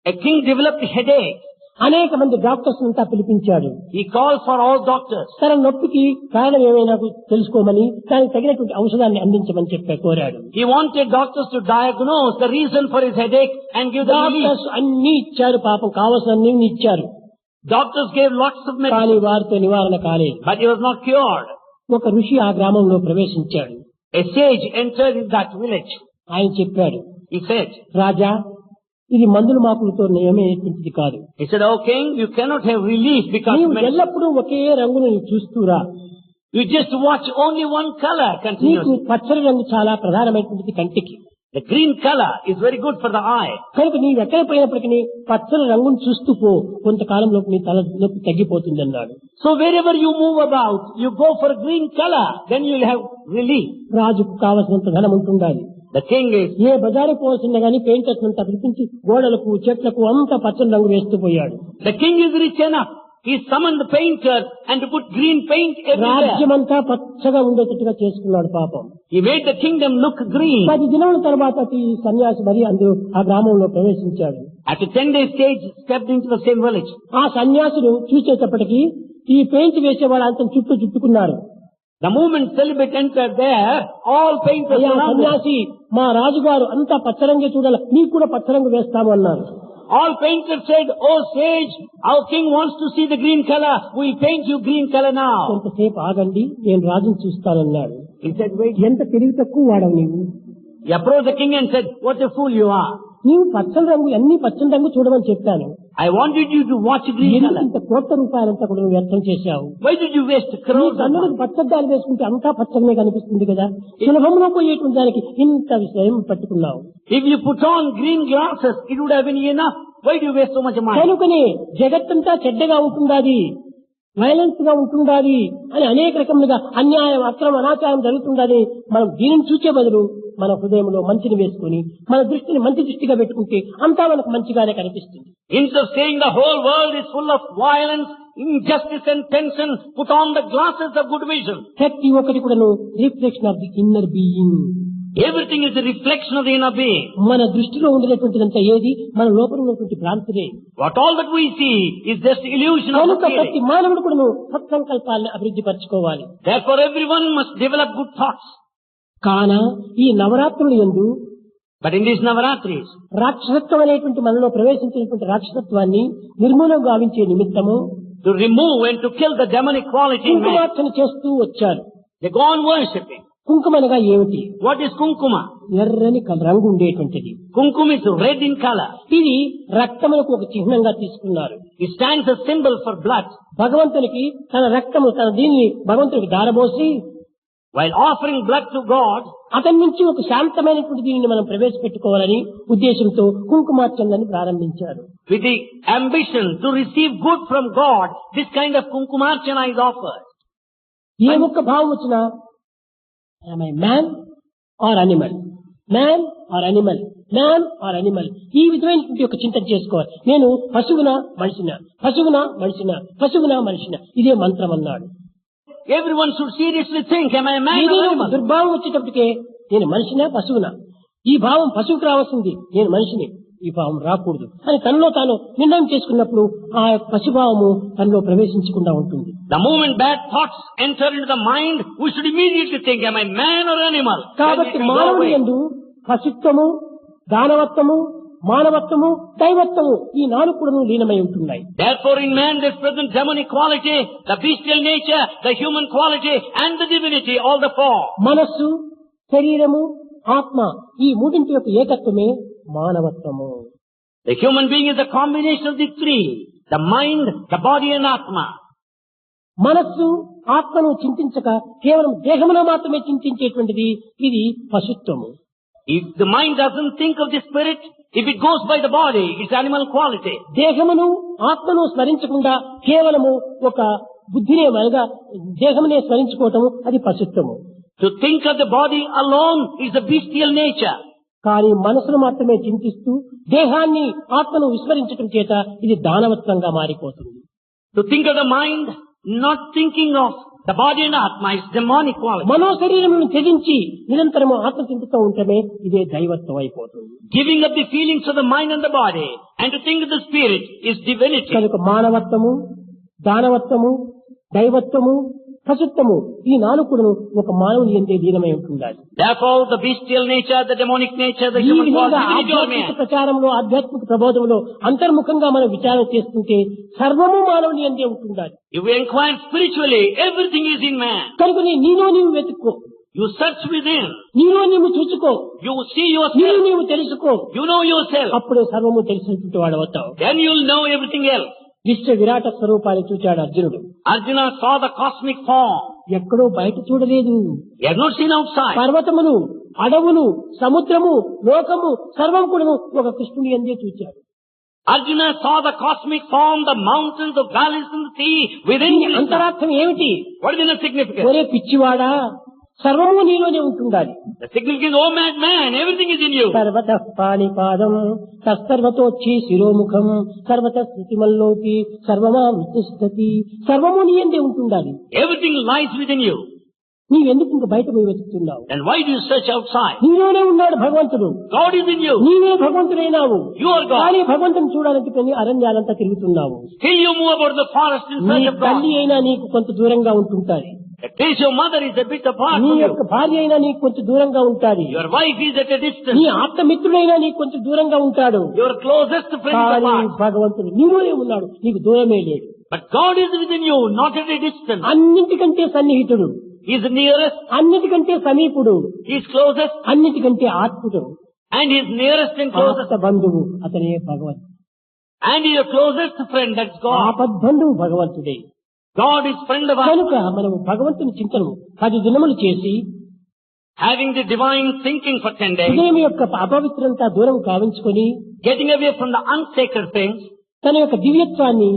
Speaker 2: a king developed headache.
Speaker 1: అనేక మంది డాక్టర్స్ అంతా పిలిపించాడు.
Speaker 2: He called for all doctors.
Speaker 1: తన నొప్పికి కారణం ఏమైనా తెలుసుకోమని దానికి తగినటువంటి ఔషధాన్ని అందించమని చెప్పి కోరాడు.
Speaker 2: He wanted doctors to diagnose the reason for his headache and give the relief.
Speaker 1: Doctors అన్ని ఇచ్చారు, పాపం కావాల్సిన అన్ని ఇచ్చారు.
Speaker 2: Doctors gave lots of
Speaker 1: కానీ
Speaker 2: medicine,
Speaker 1: వారితో నివారణ కాలేదు.
Speaker 2: but he was not cured.
Speaker 1: ఒక ఋషి ఆ గ్రామంలో ప్రవేశించాడు.
Speaker 2: A sage entered in that village.
Speaker 1: ఆయన చెప్పాడు,
Speaker 2: He said,
Speaker 1: రాజా, ఇది మందుల మాకులతో నియమేటువంటిది కాదు.
Speaker 2: he said, "O king, you cannot have relief because
Speaker 1: నీవు
Speaker 2: medicine.
Speaker 1: ఎల్లప్పుడూ ఒకే రంగును చూస్తూరా.
Speaker 2: You just watch only one color
Speaker 1: నీకు
Speaker 2: continuously.
Speaker 1: పచ్చని రంగు చాలా ప్రధానమైనటువంటిది కంటికి.
Speaker 2: The green color is very good for the eye.
Speaker 1: కనుక నీవు ఎక్కడ పోయినప్పటికీ పచ్చని రంగును చూస్తూ పో, కొంతకాలంలో నీ తల నొప్పి తగ్గిపోతుంది అన్నాడు.
Speaker 2: So wherever you move about, you go for green color, then you will have relief."
Speaker 1: రాజుకు కావలసినంత ధనం ఉంటుండాలి.
Speaker 2: The king is,
Speaker 1: ఏ బజారు పోవాల్సిందే గానీ పెయింటర్స్ అంతా పిలిపించి గోడలకు చెట్లకు అంతా పచ్చని రంగు వేస్తూ పోయాడు.
Speaker 2: the king is rich enough. He summoned the painter and to put green paint everywhere.
Speaker 1: రాజ్యమంతా పచ్చగా ఉండేటట్టుగా చేసుకున్నాడు పాపం.
Speaker 2: He made the kingdom look green.
Speaker 1: 10 దినముల తర్వాత ఈ సన్యాసి మరి అందరూ ఆ గ్రామంలో ప్రవేశించాడు.
Speaker 2: After 10 days, sage stepped into the same village.
Speaker 1: ఆ సన్యాసులు చూసేటప్పటికి ఈ పెయింట్ వేసే వాళ్ళంతా చుట్టుకున్నారు.
Speaker 2: The moment celibate entered there, all painters
Speaker 1: అయ్యా
Speaker 2: surrounded.
Speaker 1: సన్యాసి, మా రాజుగారు అంతా పచ్చరంగే చూడాలి, నీకు కూడా పచ్చరంగు వేస్తాము అన్నారు.
Speaker 2: All painters said, "Oh sage, our king wants to see the green color. We'll paint you green color now."
Speaker 1: కొంతసేపు ఆగండి, నేను రాజును చూస్తానన్నాడు.
Speaker 2: He said, "Wait."
Speaker 1: ఎంత తెలివి తక్కువ వాడవు నీవు.
Speaker 2: He approached the king and said, "What a fool you are.
Speaker 1: నీవు పచ్చని రంగు అన్ని పచ్చని రంగు చూడమని చెప్పాను.
Speaker 2: I wanted you to watch green
Speaker 1: ఎందుకు
Speaker 2: color.
Speaker 1: ఇంత కోట్ల రూపాయలంతా కూడా నువ్వు వ్యర్థం చేశావు?
Speaker 2: Why did you waste
Speaker 1: నీ
Speaker 2: crores of
Speaker 1: కన్నులకు
Speaker 2: money?
Speaker 1: పచ్చద్దాలు వేసుకుంటే అంతా పచ్చగానే కనిపిస్తుంది కదా, సులభంలో పోయేటువంటి దానికి ఇంత విషయం పట్టుకున్నావు.
Speaker 2: If you put on green glasses, it would have been enough. Why do you waste so much money?"
Speaker 1: కనుకనే జగత్తంతా చెడ్డగా ఉంటుండాది, వైలెన్స్ గా ఉంటుండాది అని అనేక రకములుగా అన్యాయం, అక్రమ, అనాచారం జరుగుతుండాలి. మనం దీనిని చూసే బదులు మన హృదయంలో మంచిని వేసుకుని మన దృష్టిని మంచి దృష్టిగా పెట్టుకుంటే అంతా మనకు మంచిగానే కనిపిస్తుంది.
Speaker 2: Instead of saying the whole world is full of violence, injustice and tension, put on the glasses of good vision.
Speaker 1: ప్రతి ఒక్కటి కూడాను reflection of the inner being.
Speaker 2: Everything is a reflection of the inner being.
Speaker 1: మన దృష్టిలో ఉండేటువంటిదంతా ఏది మన లోపల ఉన్నటువంటి భ్రాంతిదే.
Speaker 2: What all that we see is just illusion of the
Speaker 1: కనుక ప్రతి
Speaker 2: feeling.
Speaker 1: మానవుడు కూడా సత్సంకల్పాలను అభివృద్ధి పరచుకోవాలి.
Speaker 2: Therefore everyone must develop good thoughts.
Speaker 1: కాన ఈ నవరాత్రులు యందు
Speaker 2: But in these Navaratris,
Speaker 1: రాక్షసత్వం అనేటువంటి మనలో ప్రవేశించినటువంటి రాక్షసత్వాన్ని నిర్మూలన గావించే నిమిత్తము
Speaker 2: to remove and to kill the demonic quality in man,
Speaker 1: కుంకుమార్చన చేస్తూ వచ్చారు.
Speaker 2: they go on worshipping.
Speaker 1: కుంకుమనగా ఏమిటి?
Speaker 2: What is kunkuma?
Speaker 1: ఎర్రని రంగు ఉండేటువంటిది.
Speaker 2: Kunkuma is red in color.
Speaker 1: ఇది రక్తములకు ఒక చిహ్నంగా తీసుకున్నారు.
Speaker 2: It stands as symbol for blood.
Speaker 1: భగవంతునికి తన రక్తము తన దీన్ని భగవంతునికి దారబోసి
Speaker 2: While offering blood to God,
Speaker 1: అతని నుంచి ఒక శాంతమైనటువంటి దీనిని మనం ప్రవేశపెట్టుకోవాలని ఉద్దేశంతో కుంకుమార్చనని ప్రారంభించారు.
Speaker 2: with the ambition to receive good from God, this kind of kunkumarchana is offered.
Speaker 1: ఏ ఒక్క భావం వచ్చినా am I man or animal? Man or animal? Man or animal? ఈ విధమైనటువంటి ఒక చింతన చేసుకోవాలి. నేను పశువునా మనిషినా, పశువునా మనిషినా, పశువునా మనిషినా, ఇదే మంత్రం అన్నాడు.
Speaker 2: Everyone should seriously think, am I a man or
Speaker 1: ఏదైనా
Speaker 2: animal?
Speaker 1: దుర్భావం వచ్చేటప్పటికే నేను మనిషినా పశువునా, ఈ భావం పశువుకు రావాల్సింది, నేను మనిషిని, ఈ భావం రాకూడదు అని తనలో తాను నిర్ణయం చేసుకున్నప్పుడు ఆ పశుభావము తనలో ప్రవేశించకుండా ఉంటుంది.
Speaker 2: The moment bad thoughts enter into the mind, we should immediately think, am I man or animal?
Speaker 1: కాబట్టి
Speaker 2: Then it will go
Speaker 1: మానవుని
Speaker 2: away.
Speaker 1: యందు పశుత్వము, దానవత్వము, మానవత్వము, దైవత్వము ఈ నాలుగు కూడా లీనమై ఉంటున్నాయి.
Speaker 2: Therefore in man there is present demonic quality, the bestial nature, the human quality and the divinity, all the four.
Speaker 1: మనస్సు, శరీరము, ఆత్మ ఈ మూడింటి యొక్క ఏకత్వమే మానవత్వము.
Speaker 2: The human being is a combination of the three, the mind, the body and atma.
Speaker 1: మనస్సు ఆత్మను చింతించక కేవలం దేహములో మాత్రమే చింతించేటువంటిది ఇది పశుత్వము.
Speaker 2: If the mind doesn't think of the spirit, if it goes by the body, it's animal quality.
Speaker 1: దేహమును ఆత్మను స్మరించకుండా కేవలము ఒక బుద్ధినే అనగా దేహమునే స్మరించుకోవటము అది పశుత్వము.
Speaker 2: To think of the body alone is the bestial nature.
Speaker 1: కానీ మనసును మాత్రమే చింతిస్తూ దేహాన్ని ఆత్మను విస్మరించటం చేత ఇది దానవత్వంగా మారిపోతుంది.
Speaker 2: To think of the mind, not thinking of the body and atma is demonic quality.
Speaker 1: మనో శరీరమును త్యజించి నిరంతరము ఆత్మ చింతతో ఉంటమే ఇదే దైవత్వం అయిపోతుంది.
Speaker 2: Giving up the feelings of the mind and the body and to think of the spirit is divinity.
Speaker 1: కనుక మానవత్వము, దానవత్వము, దైవత్వము, పశుత్వము ఈ నాలుగు కూడా ఒక మానవుని యందే లీనమై ఉంటుండాలి.
Speaker 2: Therefore the bestial nature, the demonic nature, the
Speaker 1: ఈ
Speaker 2: human
Speaker 1: విధంగా
Speaker 2: quality, divinity of
Speaker 1: ఆధ్యాత్మిక
Speaker 2: man.
Speaker 1: ప్రచారంలో ఆధ్యాత్మిక ప్రబోధంలో అంతర్ముఖంగా మనం విచారణ చేస్తుంటే సర్వము మానవుని యందే ఉంటుండాలి.
Speaker 2: If we inquire spiritually, everything is in man.
Speaker 1: కనుక నీలో నీవు వెతుక్కో,
Speaker 2: You search within.
Speaker 1: నీలో నీవు చూసుకో,
Speaker 2: You see
Speaker 1: నీవు
Speaker 2: yourself.
Speaker 1: నీవు తెలుసుకో,
Speaker 2: You know yourself.
Speaker 1: అప్పుడే సర్వము తెలిసినటువంటి వాడు అవుతావు.
Speaker 2: Then you'll know everything else.
Speaker 1: విశ్వ విరాట స్వరూపాన్ని చూచాడు అర్జునుడు.
Speaker 2: Arjuna saw the cosmic form.
Speaker 1: ఎక్కడో బయట చూడలేదు.
Speaker 2: He had not seen outside.
Speaker 1: పర్వతమును, అడవులు, సముద్రము, లోకము సర్వం కూడా ఒక కృష్ణుని యందే చూచాడు.
Speaker 2: Arjuna saw the cosmic form, the mountains, the valleys and the sea within
Speaker 1: దీని
Speaker 2: him.
Speaker 1: అంతరార్థం ఏమిటి?
Speaker 2: What is the significance?
Speaker 1: ఒరే పిచ్చివాడా, సర్వము నీలోనే ఉంటుండాలి.
Speaker 2: The significance, oh madman, everything is in you.
Speaker 1: సర్వతః పాణిపాదం తస్సర్వతోచ్చి శిరోముఖం సర్వత స్థితిమల్లోకి సర్వమా వితిష్టతి, సర్వము నీ యందే ఉంటుండాలి.
Speaker 2: Everything lies within you.
Speaker 1: నీవెందుకు ఇంక బయట పోయి వెతుకుతున్నావు?
Speaker 2: Then why do you search outside?
Speaker 1: నీలోనే ఉన్నాడు భగవంతుడు.
Speaker 2: God is in you.
Speaker 1: నీవే భగవంతుడైనావు.
Speaker 2: You are God.
Speaker 1: కానీ భగవంతుని చూడాలంటే కొన్ని అరణ్యాలంతా తిరుగుతున్నావు.
Speaker 2: Still you move about the forest in
Speaker 1: నీ
Speaker 2: search of God.
Speaker 1: తల్లి అయినా నీకు కొంత దూరంగా ఉంటుంటాది.
Speaker 2: At least your mother is a bit apart
Speaker 1: నీ
Speaker 2: from
Speaker 1: యొక్క
Speaker 2: you.
Speaker 1: భార్య అయినా నీకు కొంచెం దూరంగా ఉంటాది.
Speaker 2: Your wife is at a
Speaker 1: నీ
Speaker 2: distance.
Speaker 1: ఆప్తమిత్రుడైనా నీకు కొంచెం దూరంగా ఉంటాడు.
Speaker 2: Your closest friend is
Speaker 1: కానీ
Speaker 2: apart.
Speaker 1: భగవంతుడు నీలోనే ఉన్నాడు, నీకు దూరమే లేడు.
Speaker 2: But God is within you, not at a distance.
Speaker 1: అన్నిటికంటే సన్నిహితుడు,
Speaker 2: He is nearest,
Speaker 1: అన్నిటికంటే సమీపుడు,
Speaker 2: He is closest,
Speaker 1: అన్నిటికంటే ఆత్ముడు,
Speaker 2: and He is nearest and closest.
Speaker 1: ఆప్త బంధువు అతనే భగవంతుడు.
Speaker 2: And He is your closest friend, that's God.
Speaker 1: ఆపద్బంధువు భగవంతుడే.
Speaker 2: God is friend of us.
Speaker 1: కనుక మనము భగవంతుని చింతను 10 దినములు చేసి
Speaker 2: Having the divine thinking for 10 days,
Speaker 1: హృదయం యొక్క అపవిత్రంతా దూరం కావించుకొని
Speaker 2: getting away from the unsacred things,
Speaker 1: తన యొక్క దివ్యత్వాన్ని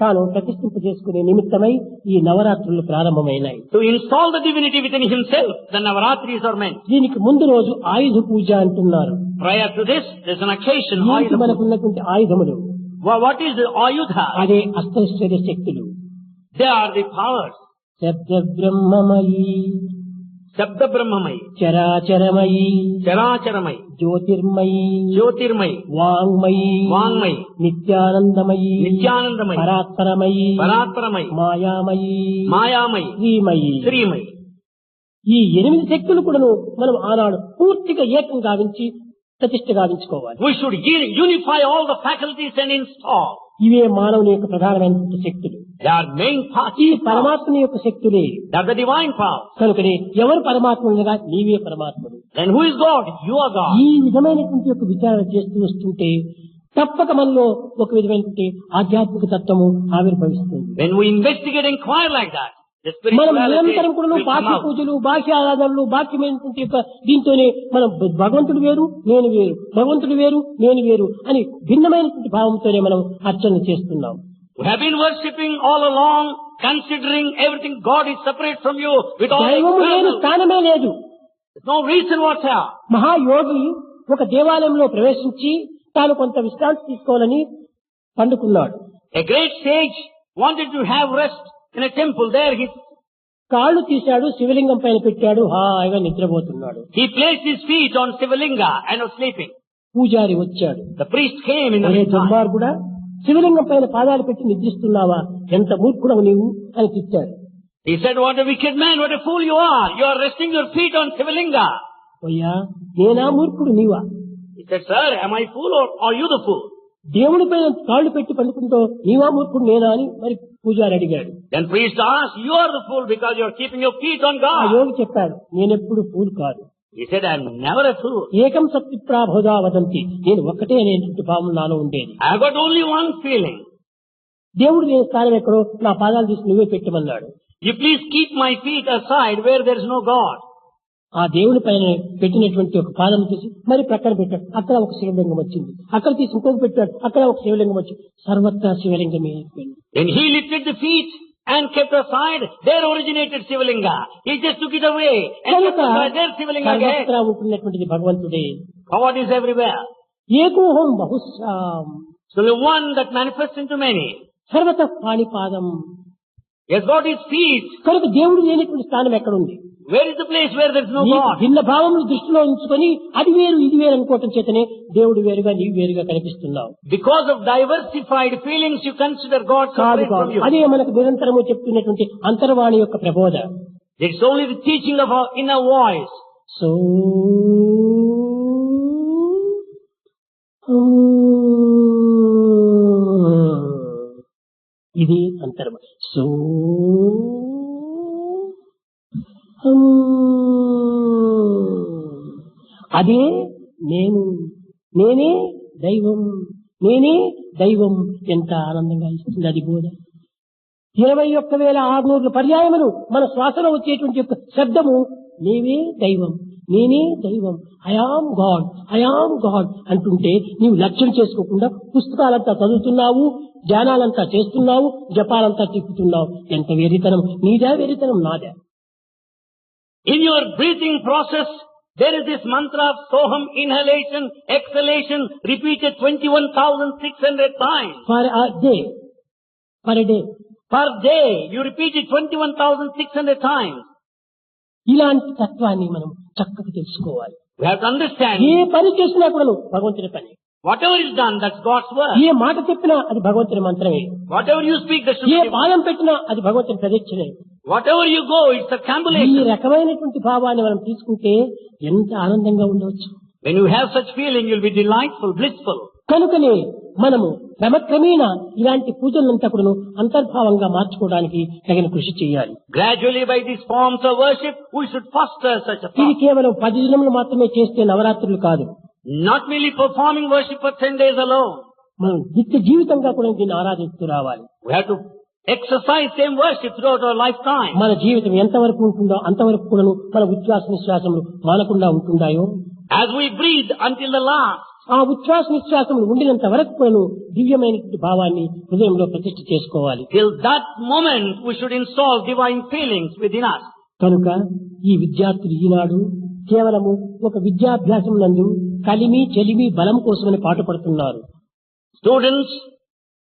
Speaker 1: తాను ప్రతిష్ఠింపజేసుకునే నిమిత్తమై ఈ నవరాత్రులు ప్రారంభమైనాయి.
Speaker 2: to install the divinity within Himself, the Navaratris are meant.
Speaker 1: దీనికి ముందు రోజు ఆయుధ పూజ అంటున్నారు.
Speaker 2: Prior to this, there's an occasion.
Speaker 1: ఏంటి మనకున్నటువంటి ఆయుధములు?
Speaker 2: What is the Ayudha?
Speaker 1: అదే అష్టైశ్వర్య శక్తులు.
Speaker 2: They are the powers.
Speaker 1: శబ్ద బ్రహ్మమయీ
Speaker 2: Shabda Brahmamai,
Speaker 1: చరాచరమయి,
Speaker 2: Characharamai,
Speaker 1: Jyotirmayi,
Speaker 2: Jyotirmai,
Speaker 1: వాంగ్మయి,
Speaker 2: Vangmai,
Speaker 1: నిత్యానందమయి,
Speaker 2: Nityanandamai,
Speaker 1: పరాత్పరమయి,
Speaker 2: Paratparamai,
Speaker 1: మాయామయి,
Speaker 2: Mayamai,
Speaker 1: Srimayi.
Speaker 2: Srimai.
Speaker 1: ఈ 8 శక్తులు కూడాను మనం ఆనాడు పూర్తిగా ఏకం గావించి ప్రతిష్ఠ గావించుకోవాలి.
Speaker 2: We should unify all the faculties and install.
Speaker 1: ఇవే మానవుని యొక్క ప్రధానమైనటువంటి శక్తులు.
Speaker 2: They are main parts.
Speaker 1: ఈ పరమాత్మని యొక్క శక్తులే.
Speaker 2: They are the divine power.
Speaker 1: కనుకనే ఎవరు పరమాత్ముడుగా నీవే పరమాత్ముడు.
Speaker 2: Then who is God? You are God.
Speaker 1: ఈ విధమైనటువంటి యొక్క విచారణ చేస్తూ వస్తుంటే తప్పక మనలో ఒక విధమైనటువంటి ఆధ్యాత్మిక తత్వము ఆవిర్భవిస్తుంది.
Speaker 2: When we investigate and inquire like that, the
Speaker 1: మనం
Speaker 2: spirituality
Speaker 1: నిరంతరం కూడా
Speaker 2: will come
Speaker 1: బాహ్య
Speaker 2: out.
Speaker 1: పూజలు, బాహ్య ఆరాధనలు, బాహ్యమైనటువంటి యొక్క దీంతోనే మనం భగవంతుడు వేరు నేను వేరు, భగవంతుడు వేరు నేను వేరు అని భిన్నమైనటువంటి భావంతోనే మనం అర్చన చేస్తున్నాం.
Speaker 2: We have been worshipping all along, considering everything God is separate from you with all
Speaker 1: దైవము లేని
Speaker 2: external.
Speaker 1: స్థానమే లేదు.
Speaker 2: There's no reason whatsoever.
Speaker 1: మహాయోగి ఒక దేవాలయంలో ప్రవేశించి తాను కొంత విశ్రాంతి తీసుకోవాలని పండుకున్నాడు.
Speaker 2: A great sage wanted to have rest in a temple. There he
Speaker 1: కాళ్ళు తీశాడు, శివలింగం పైన పెట్టాడు, హాయిగా నిద్రపోతున్నాడు.
Speaker 2: placed his feet on Sivalinga and was sleeping.
Speaker 1: పూజారి వచ్చాడు.
Speaker 2: The priest came in the
Speaker 1: ఒరే
Speaker 2: meantime.
Speaker 1: దుర్మార్గుడా, శివలింగం పైన పాదాలు పెట్టి నిద్రిస్తున్నావా, ఎంత మూర్ఖుడవు నీవు అని తిట్టాడు.
Speaker 2: He said, what a wicked man, what a fool you are. You are resting your feet on Sivalinga.
Speaker 1: అయ్యా నేనా మూర్ఖుడు నీవా?
Speaker 2: He said, sir, am I fool or are you the fool?
Speaker 1: దేవుడి పైన కాళ్ళు పెట్టి పండుకుంటూ నీవా మూర్ఖుడు నేనా అని మరి పూజారి అడిగాడు.
Speaker 2: Then priest asked, you are the fool because you are keeping your feet on
Speaker 1: ఆ
Speaker 2: God.
Speaker 1: యోగి చెప్పాడు, నేనెప్పుడు ఫూల్ కాదు.
Speaker 2: He said, I am never a fool.
Speaker 1: ఏకం సత్యప్రాబోధా వదంతి, నేను ఒక్కటే అనేటువంటి భావం నాలో ఉండేది.
Speaker 2: I have got only one feeling.
Speaker 1: దేవుడు లేని స్థానం ఎక్కడో నా పాదాలు తీసి నువ్వే పెట్టమన్నాడు.
Speaker 2: You please keep my feet aside where there is no God.
Speaker 1: ఆ దేవుని పైన పెట్టినటువంటి ఒక పాదం తీసి మరి ప్రక్కన పెట్టాడు, అక్కడ ఒక శివలింగం వచ్చింది. అక్కడ తీసి ఇంకొక పెట్టాడు, అక్కడ ఒక శివలింగం వచ్చింది. సర్వత్రా శివలింగమే అయిపోయింది.
Speaker 2: When he lifted the feet and kept aside, there originated Sivalinga. He just took it away and kept
Speaker 1: కనుక
Speaker 2: aside, there Sivalinga again.
Speaker 1: సర్వత్రా ఉంటున్నటువంటిది భగవంతుడే.
Speaker 2: God is everywhere.
Speaker 1: ఏకోహం బహుశ్యాం
Speaker 2: So the one that manifests into many.
Speaker 1: సర్వత పాణిపాదం.
Speaker 2: He has got his feet.
Speaker 1: కనుక దేవుడు లేనటువంటి స్థానం ఎక్కడుంది?
Speaker 2: Where is the place where there is no
Speaker 1: నీ
Speaker 2: God?
Speaker 1: భిన్న భావములు దృష్టిలో ఉంచుకొని అది వేరు ఇది వేరు అనుకోవటం చేతనే దేవుడు వేరుగా నీవు వేరుగా కనిపిస్తున్నావు.
Speaker 2: Because of diversified feelings, you consider God
Speaker 1: కాదు
Speaker 2: separate
Speaker 1: కాదు,
Speaker 2: from you.
Speaker 1: అదే మనకు నిరంతరము చెప్తున్నటువంటి అంతర్వాణి యొక్క ప్రబోధ.
Speaker 2: It's only the teaching of our inner voice.
Speaker 1: So ఇది అంతర్వాణి. సో అదే నేను, నేనే దైవం, నేనే దైవం. ఎంత ఆనందంగా ఇస్తుంది అది బోధ. 21,600 పర్యాయములు మన శ్వాసలో వచ్చేటువంటి యొక్క శబ్దము నీవే దైవం, నేనే దైవం, ఐఆమ్ గాడ్, ఐఆమ్ గాడ్ అంటుంటే నీవు లక్ష్యం చేసుకోకుండా పుస్తకాలంతా చదువుతున్నావు, ధ్యానాలంతా చేస్తున్నావు, జపాలంతా తిప్పుతున్నావు. ఎంత వెరితనం నీదా, వెరితనం నాదా?
Speaker 2: In your breathing process, there is this mantra of Soham, inhalation, exhalation, repeated 21,600 times.
Speaker 1: For a day, per day.
Speaker 2: Per day, you repeat it 21,600 times.
Speaker 1: ఇలాంటి తత్వాన్ని మనం చక్కగా తెలుసుకోవాలి.
Speaker 2: We have to understand,
Speaker 1: ఏ పని చేసినా కూడా భగవంతుని పని.
Speaker 2: whatever is done, that's God's word.
Speaker 1: ఏ మాట చెప్పినా అది భగవంతుని మంత్రమే.
Speaker 2: Whatever you speak, that should
Speaker 1: A
Speaker 2: be.
Speaker 1: పాదం పెట్టినా అది భగవంతుని ప్రదక్షిణే.
Speaker 2: Whatever you go, it's a
Speaker 1: ఈ
Speaker 2: cambulation.
Speaker 1: రకమైనటువంటి భావాన్ని మనం తీసుకుంటే ఎంత ఆనందంగా ఉండవచ్చు.
Speaker 2: When you have such feeling, you'll be delightful, blissful.
Speaker 1: కనుకనే మనము క్రమక్రమేణా ఇలాంటి పూజలంతా కూడా అంతర్భావంగా మార్చుకోవడానికి తగిన కృషి చేయాలి.
Speaker 2: Gradually, by these forms of worship, we should foster such a
Speaker 1: ఇది
Speaker 2: form.
Speaker 1: కేవలం 10 దినములు మాత్రమే చేస్తే నవరాత్రులు కాదు.
Speaker 2: Not merely performing worship for 10 days alone.
Speaker 1: మనం నిత్య జీవితంగా కూడా దీన్ని ఆరాధిస్తూ రావాలి.
Speaker 2: We have to exercise same worship throughout our lifetime.
Speaker 1: మన జీవితం ఎంతవరకు ఉంటుందో అంతవరకు కూడా మన ఉచ్ఛ్వాస నిశ్వాసములు మానకుండా ఉంటుండాయో,
Speaker 2: As we breathe until the last,
Speaker 1: ఆ ఉచ్ఛ్వాస నిశ్వాసములు ఉండినంత వరకు కూడా దివ్యమైనటువంటి భావాన్ని హృదయంలో ప్రతిష్ఠ చేసుకోవాలి.
Speaker 2: till that moment, we should install divine feelings within us.
Speaker 1: కనుక ఈ విద్యార్థులు ఈనాడు కేవలము ఒక విద్యాభ్యాసం నందు కలిమి చెలిమి బలం కోసమని పాటుపడుతున్నారు.
Speaker 2: Students,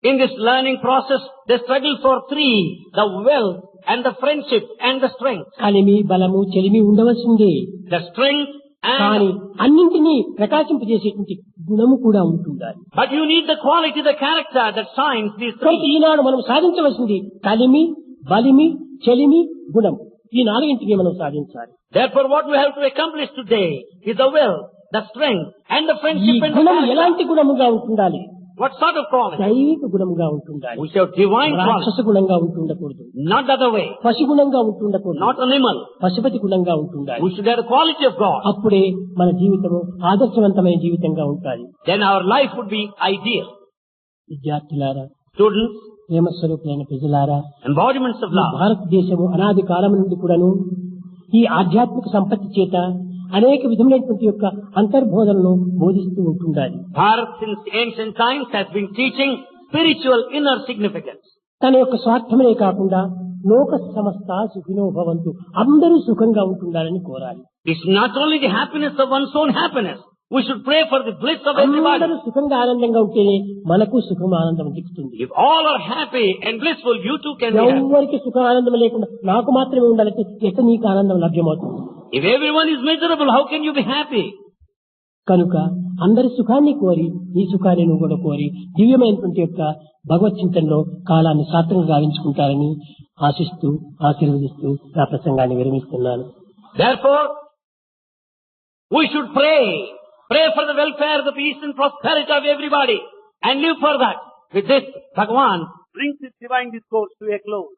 Speaker 2: in this learning process, they struggle for 3, the wealth and the friendship and the strength.
Speaker 1: కలిమి బలము చెలిమి ఉండవలసిందే.
Speaker 2: The strength
Speaker 1: కానీ
Speaker 2: and...
Speaker 1: అన్నింటినీ ప్రకాశింపజేసేటువంటి గుణము కూడా ఉంటుండాలి.
Speaker 2: But you need the quality, the character that shines these
Speaker 1: కాబట్టి
Speaker 2: three.
Speaker 1: ఈనాడు మనం సాధించవలసింది కలిమి బలిమి చెలిమి గుణం. ఈ నాలుగింటిని మనం సాధించాలి.
Speaker 2: Therefore what we have to accomplish today is the will, the strength and the
Speaker 1: ఈ
Speaker 2: friendship and the
Speaker 1: గుణం
Speaker 2: character.
Speaker 1: ఎలాంటి గుణముగా ఉంటుండాలి?
Speaker 2: What sort of quality?
Speaker 1: దైవిక గుణముగా ఉంటుండాలి.
Speaker 2: We should have divine
Speaker 1: రాక్షస
Speaker 2: quality,
Speaker 1: గుణంగా ఉంటుండకూడదు.
Speaker 2: not the other way.
Speaker 1: పశు గుణంగా ఉంటుండకూడదు.
Speaker 2: Not animal.
Speaker 1: Pashupati గుణంగా ఉంటుండాలి.
Speaker 2: We should have the quality of God.
Speaker 1: అప్పుడే మన జీవితము ఆదర్శవంతమైన జీవితంగా ఉంటుంది.
Speaker 2: Then our life would be ideal.
Speaker 1: విద్యార్థులారా,
Speaker 2: Students,
Speaker 1: ప్రేమ స్వరూపులైన ప్రజలారా,
Speaker 2: embodiments of
Speaker 1: ఈ
Speaker 2: love.
Speaker 1: భారతదేశము అనాది కాలం నుండి కూడాను ఈ ఆధ్యాత్మిక సంపత్తి చేత అనేక విధములైనటువంటి యొక్క అంతర్బోధనను బోధిస్తూ ఉంటుండాలి.
Speaker 2: Bharat since ancient times has been teaching spiritual inner significance.
Speaker 1: తన యొక్క స్వార్థమే కాకుండా లోక సమస్త సుఖినో భవంతు, అందరూ సుఖంగా ఉంటుండాలని కోరాలి.
Speaker 2: It's not only the happiness of one's own happiness. We should pray for the bliss of everybody.
Speaker 1: అందరూ సుఖంగా ఆనందంగా ఉంటేనే మనకు సుఖం ఆనందం దిక్కుతుంది.
Speaker 2: If all are happy and blissful, you too can be happy.
Speaker 1: ఎవరికి సుఖం ఆనందం లేకుండా నాకు మాత్రమే ఉండాలంటే ఎట్లా నీకు ఆనందం లభ్యమవుతుంది?
Speaker 2: If everyone is miserable, how can you be happy?
Speaker 1: కనుక అందరి సుఖాన్ని కోరి ఈ సుఖాన్ని నువ్వు కూడా కోరి దివ్యమైనటువంటి యొక్క భగవత్ చింతనలో కాలాన్ని సార్థకంగా గావించుకుంటారని ఆశిస్తూ ఆశీర్వదిస్తూ నా ప్రసంగాన్ని విరమిస్తున్నాను.
Speaker 2: Therefore, we should pray. Pray for the welfare, the peace and prosperity of everybody and live for that. With this, Bhagavan brings his divine discourse to a close.